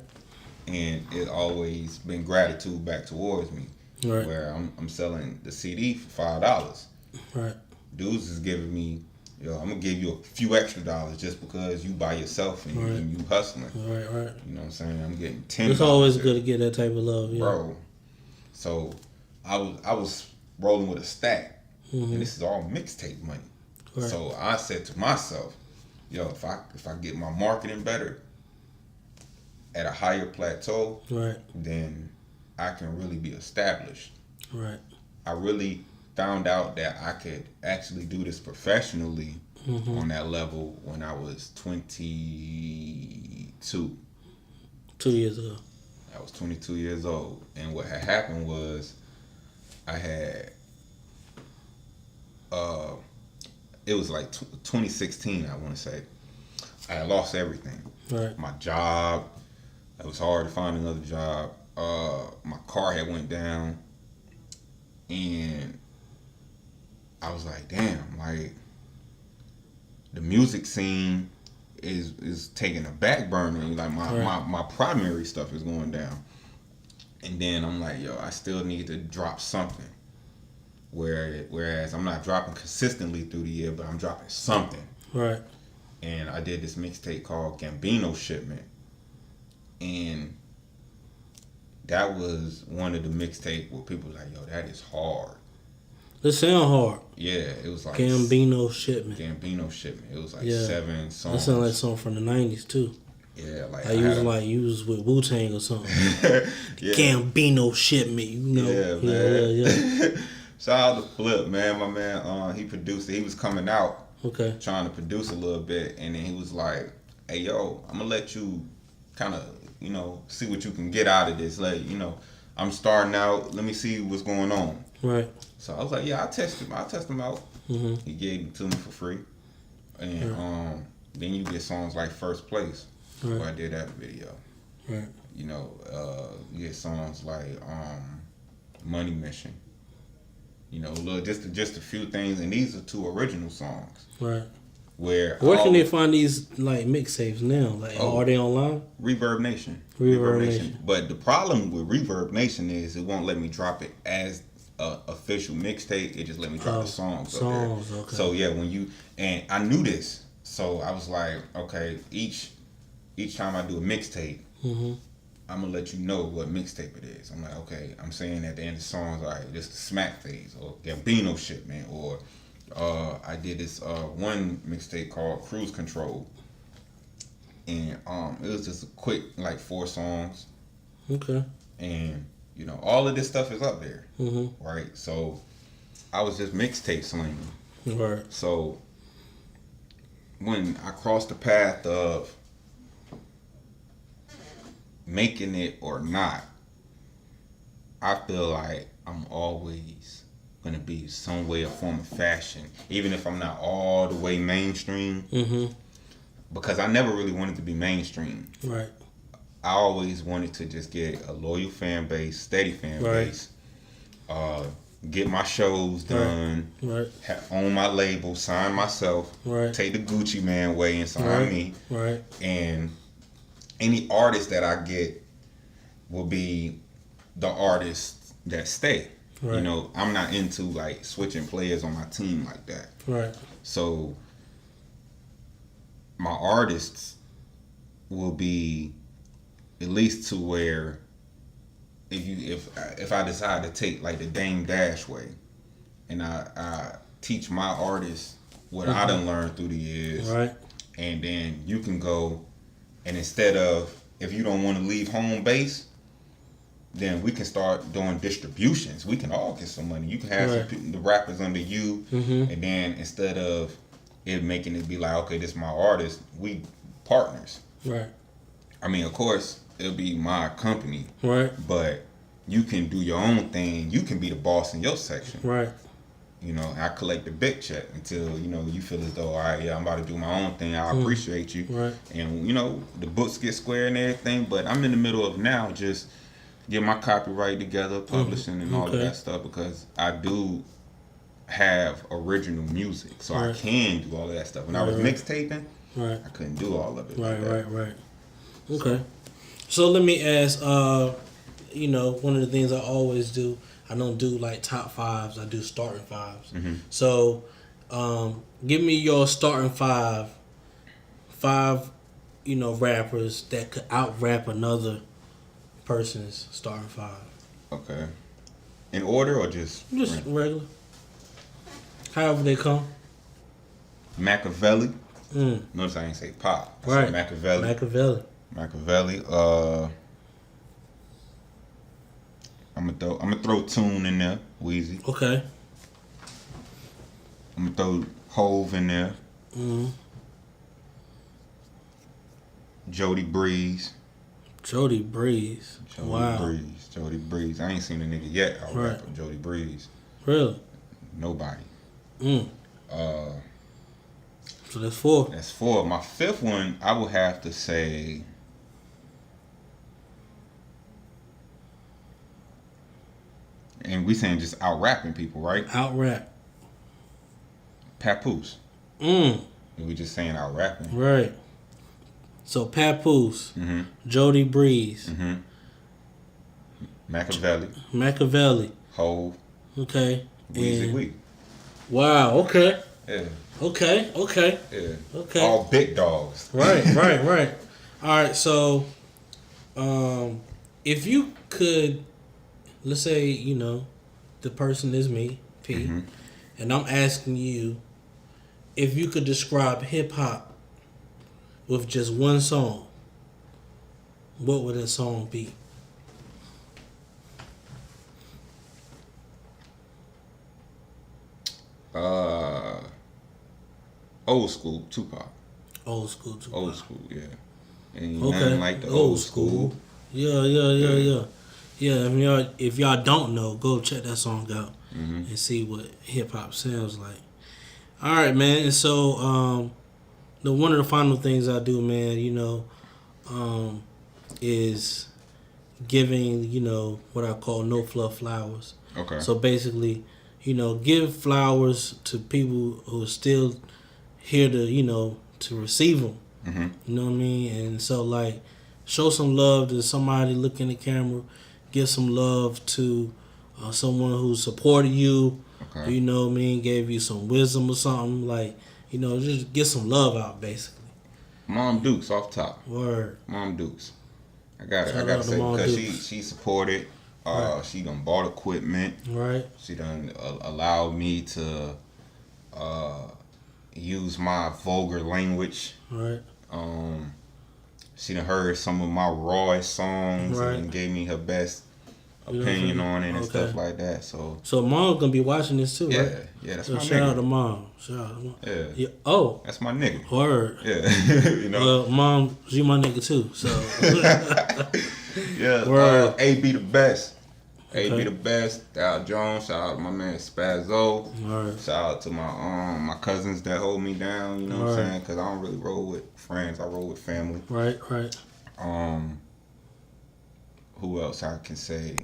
Speaker 4: And it always been gratitude back towards me.
Speaker 3: Right.
Speaker 4: Where I'm selling the CD for $5.
Speaker 3: Right.
Speaker 4: Dudes is giving me, I'm gonna give you a few extra dollars just because you by yourself and you hustling.
Speaker 3: Right.
Speaker 4: You know what I'm saying? I'm getting $10.
Speaker 3: It's always good to get that type of love,
Speaker 4: bro. So I was rolling with a stack, and this is all mixtape money. Right. So I said to myself, yo, if I get my marketing better at a higher plateau, then I can really be established. Right. I really found out that I could actually do this professionally on that level when I was 22.
Speaker 3: 2 years ago.
Speaker 4: I was 22 years old. And what had happened was I had, it was like 2016, I want to say. I had lost everything. Right. My job, it was hard to find another job. My car had went down, and I was like, damn, like the music scene is taking a back burner. Like my primary stuff is going down. And then I'm like, yo, I still need to drop something. Whereas I'm not dropping consistently through the year, but I'm dropping something. Right. And I did this mixtape called Gambino Shipment. And that was one of the mixtapes where people were like, yo, that is hard.
Speaker 3: It sound hard.
Speaker 4: Yeah, it was like
Speaker 3: Gambino Shipment.
Speaker 4: It was like 7 songs.
Speaker 3: That sound like something from the 90s too.
Speaker 4: Yeah, like
Speaker 3: you was with Wu-Tang or something. Gambino Shipment,
Speaker 4: Yeah, man. Yeah. Shout out to Flip, man. My man, he produced it. He was coming out, trying to produce a little bit, and then he was like, "Hey, yo, I'm gonna let you kind of, see what you can get out of this. Like, I'm starting out. Let me see what's going on." Right. So I was like, "Yeah, I'll test him out." He gave it to me for free, and then you get songs like First Place, where I did that video. Right. You get songs like Money Mission. Just a few things, and these are 2 original songs. Right. Where
Speaker 3: can they find these like mixtapes now? Like, are they online?
Speaker 4: Reverb Nation. Reverb Nation. But the problem with Reverb Nation is it won't let me drop it as a official mixtape. It just let me drop the songs. Okay. So yeah, and I knew this, so I was like, okay, each each time I do a mixtape,
Speaker 3: Mm-hmm.
Speaker 4: I'm gonna let you know what mixtape it is. I'm like, okay, I'm saying at the end of the songs, all right, this the smack phase or Gambino shit, man. Or I did this one mixtape called Cruise Control, and it was just a quick like 4 songs.
Speaker 3: Okay.
Speaker 4: And all of this stuff is up there,
Speaker 3: Mm-hmm.
Speaker 4: right? So I was just mixtape slinging.
Speaker 3: Right.
Speaker 4: So when I crossed the path of making it or not, I feel like I'm always gonna be some way or form of fashion, even if I'm not all the way mainstream.
Speaker 3: Mm-hmm.
Speaker 4: Because I never really wanted to be mainstream.
Speaker 3: Right.
Speaker 4: I always wanted to just get a loyal fan base, steady fan
Speaker 3: Right.
Speaker 4: base, get my shows done,
Speaker 3: Right.
Speaker 4: own my label, sign myself,
Speaker 3: Right.
Speaker 4: take the Gucci Man way and sign
Speaker 3: Right.
Speaker 4: me.
Speaker 3: Right.
Speaker 4: And any artist that I get will be the artists that stay.
Speaker 3: Right.
Speaker 4: I'm not into like switching players on my team like that.
Speaker 3: Right.
Speaker 4: So my artists will be at least to where if I decide to take like the Dame Dash way, and I teach my artists what I done learned through the years,
Speaker 3: Right.
Speaker 4: and then you can go, and instead of, if you don't want to leave home base, then we can start doing distributions. We can all get some money. You can have
Speaker 3: Right.
Speaker 4: the rappers under you,
Speaker 3: Mm-hmm.
Speaker 4: and then instead of it making it be like, okay, this is my artist, we partners.
Speaker 3: Right.
Speaker 4: I mean, of course, it'll be my company,
Speaker 3: Right.
Speaker 4: but you can do your own thing. You can be the boss in your section.
Speaker 3: Right.
Speaker 4: I collect the big check until, you feel as though, all right, yeah, I'm about to do my own thing. I appreciate you.
Speaker 3: Right.
Speaker 4: And, the books get square and everything, but I'm in the middle of now just get my copyright together, publishing and all of
Speaker 3: Okay.
Speaker 4: that stuff, because I do have original music. So I
Speaker 3: Right.
Speaker 4: can do all of that stuff. When I was
Speaker 3: Right.
Speaker 4: mixtaping,
Speaker 3: Right.
Speaker 4: I couldn't do all of it.
Speaker 3: Right.
Speaker 4: like that.
Speaker 3: Right. Okay. So let me ask, one of the things I always do, I don't do like top 5s, I do starting 5s.
Speaker 4: Mm-hmm.
Speaker 3: So give me your starting 5, rappers that could out-rap another person's starting 5.
Speaker 4: Okay. In order or just
Speaker 3: Regular. However they come.
Speaker 4: Machiavelli?
Speaker 3: Mm.
Speaker 4: Notice I ain't say Pop. I
Speaker 3: Right.
Speaker 4: said Machiavelli.
Speaker 3: Machiavelli.
Speaker 4: I'm gonna throw Tune in there, Wheezy.
Speaker 3: Okay.
Speaker 4: I'm gonna throw Hove in there.
Speaker 3: Mm.
Speaker 4: Jody Breeze.
Speaker 3: Jody Breeze. Wow.
Speaker 4: Jody Breeze. I ain't seen a nigga yet. I'll
Speaker 3: Right.
Speaker 4: rap with Jody Breeze.
Speaker 3: Really?
Speaker 4: Nobody.
Speaker 3: Mm. So that's 4.
Speaker 4: That's 4. My 5th one, I would have to say. And we saying just out rapping people, right?
Speaker 3: Out-rap.
Speaker 4: Papoose.
Speaker 3: Mm.
Speaker 4: We just saying out rapping.
Speaker 3: Right. So Papoose,
Speaker 4: Mm-hmm.
Speaker 3: Jody Breeze,
Speaker 4: Mm-hmm. Machiavelli.
Speaker 3: Machiavelli.
Speaker 4: Hove.
Speaker 3: Okay.
Speaker 4: Weezy
Speaker 3: And-
Speaker 4: Wee.
Speaker 3: Wow. Okay.
Speaker 4: Yeah.
Speaker 3: Okay.
Speaker 4: Yeah.
Speaker 3: Okay.
Speaker 4: All big dogs.
Speaker 3: Right. All right. So, if you could, let's say, the person is me, P,
Speaker 4: Mm-hmm.
Speaker 3: and I'm asking you if you could describe hip hop with just one song, what would that song be?
Speaker 4: Old school Tupac.
Speaker 3: Old school too.
Speaker 4: Old school, yeah. Ain't
Speaker 3: Okay.
Speaker 4: nothing like the old school.
Speaker 3: Yeah. If y'all don't know, go check that song out and see what hip hop sounds like. All right, man. And so, one of the final things I do, man, is giving, what I call no fluff flowers.
Speaker 4: Okay.
Speaker 3: So basically, give flowers to people who are still here to, to receive them.
Speaker 4: Mm-hmm.
Speaker 3: You know what I mean? And so, like, show some love to somebody, look in the camera, give some love to someone who supported you,
Speaker 4: Okay.
Speaker 3: you know what I mean, gave you some wisdom or something. Like, just get some love out, basically.
Speaker 4: Mom Dukes off top.
Speaker 3: Word.
Speaker 4: Mom Dukes. I gotta
Speaker 3: Shout out to
Speaker 4: say,
Speaker 3: Mom
Speaker 4: because
Speaker 3: Dukes.
Speaker 4: she supported.
Speaker 3: Right.
Speaker 4: She done bought equipment.
Speaker 3: Right.
Speaker 4: She done allowed me to use my vulgar language.
Speaker 3: Right.
Speaker 4: She done heard some of my rawest songs
Speaker 3: Right.
Speaker 4: and gave me her best
Speaker 3: You know
Speaker 4: opinion
Speaker 3: what I'm
Speaker 4: on it and
Speaker 3: Okay.
Speaker 4: stuff like that. So
Speaker 3: So Mom's gonna be watching this too,
Speaker 4: yeah,
Speaker 3: right?
Speaker 4: yeah, that's
Speaker 3: So
Speaker 4: my
Speaker 3: shout out to
Speaker 4: nigga.
Speaker 3: Mom. Shout out to Mom.
Speaker 4: Yeah,
Speaker 3: Oh,
Speaker 4: that's my nigga.
Speaker 3: word.
Speaker 4: Yeah, you know.
Speaker 3: Well, Mom, you my nigga too. So
Speaker 4: Yeah,
Speaker 3: Word.
Speaker 4: A be the best. A
Speaker 3: Okay.
Speaker 4: be the best. Dow Jones. Shout out to my man Spazzo.
Speaker 3: Word.
Speaker 4: Shout out to my cousins that hold me down. You know what I'm
Speaker 3: Right.
Speaker 4: saying? Because I don't really roll with friends. I roll with family.
Speaker 3: Right. Right.
Speaker 4: Who else I can say?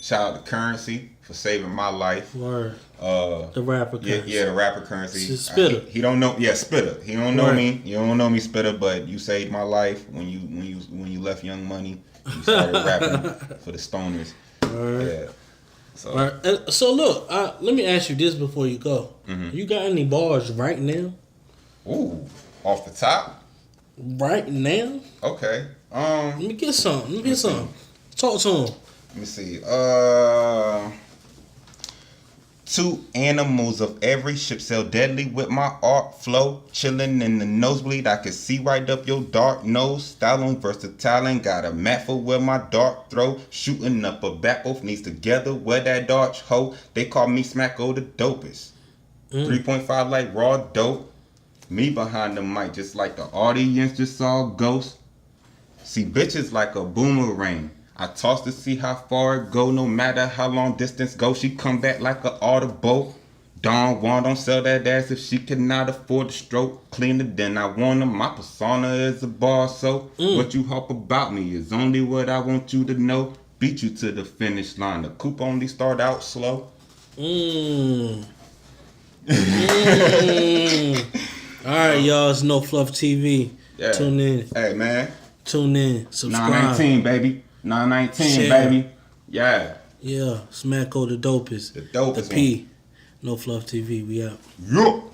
Speaker 4: Shout out to Currency for saving my life.
Speaker 3: Word.
Speaker 4: The
Speaker 3: The rapper.
Speaker 4: yeah, the rapper Currency.
Speaker 3: Spitter.
Speaker 4: He don't know. Yeah, Spitter. He don't know
Speaker 3: Right.
Speaker 4: me. You don't know me, Spitter. But you saved my life when you left Young Money. You started rapping for the Stoners.
Speaker 3: Word.
Speaker 4: Yeah. So
Speaker 3: Right. So look, let me ask you this before you go.
Speaker 4: Mm-hmm.
Speaker 3: You got any bars right now?
Speaker 4: ooh, off the top.
Speaker 3: Right now?
Speaker 4: Okay.
Speaker 3: Let me get some. Talk to him.
Speaker 4: Let me see. Two animals of every ship sail deadly with my art flow. Chillin' in the nosebleed, I can see right up your dark nose. Style on versatile and got a mat for where my dart throw. Shooting up a back, both knees together where that dart hoe. They call me Smakko Da Dopest. 3.5 like raw dope. Me behind the mic just like the audience just saw ghosts. See bitches like a boomerang. I toss to see how far it go, no matter how long distance go. She come back like a audible. Don Juan don't sell that ass if she cannot afford the stroke. Cleaner than I want her. My persona is a bar, so what you hope about me is only what I want you to know. Beat you to the finish line. The coupe only start out slow.
Speaker 3: All right, y'all. It's No Fluff TV.
Speaker 4: Yeah.
Speaker 3: Tune in.
Speaker 4: Hey man,
Speaker 3: Tune in. Subscribe.
Speaker 4: 919 baby, 919
Speaker 3: Share.
Speaker 4: baby. Yeah,
Speaker 3: Yeah. Smakko Da Dopest.
Speaker 4: the dopest
Speaker 3: The P. No Fluff TV. We out.
Speaker 4: one. Yup.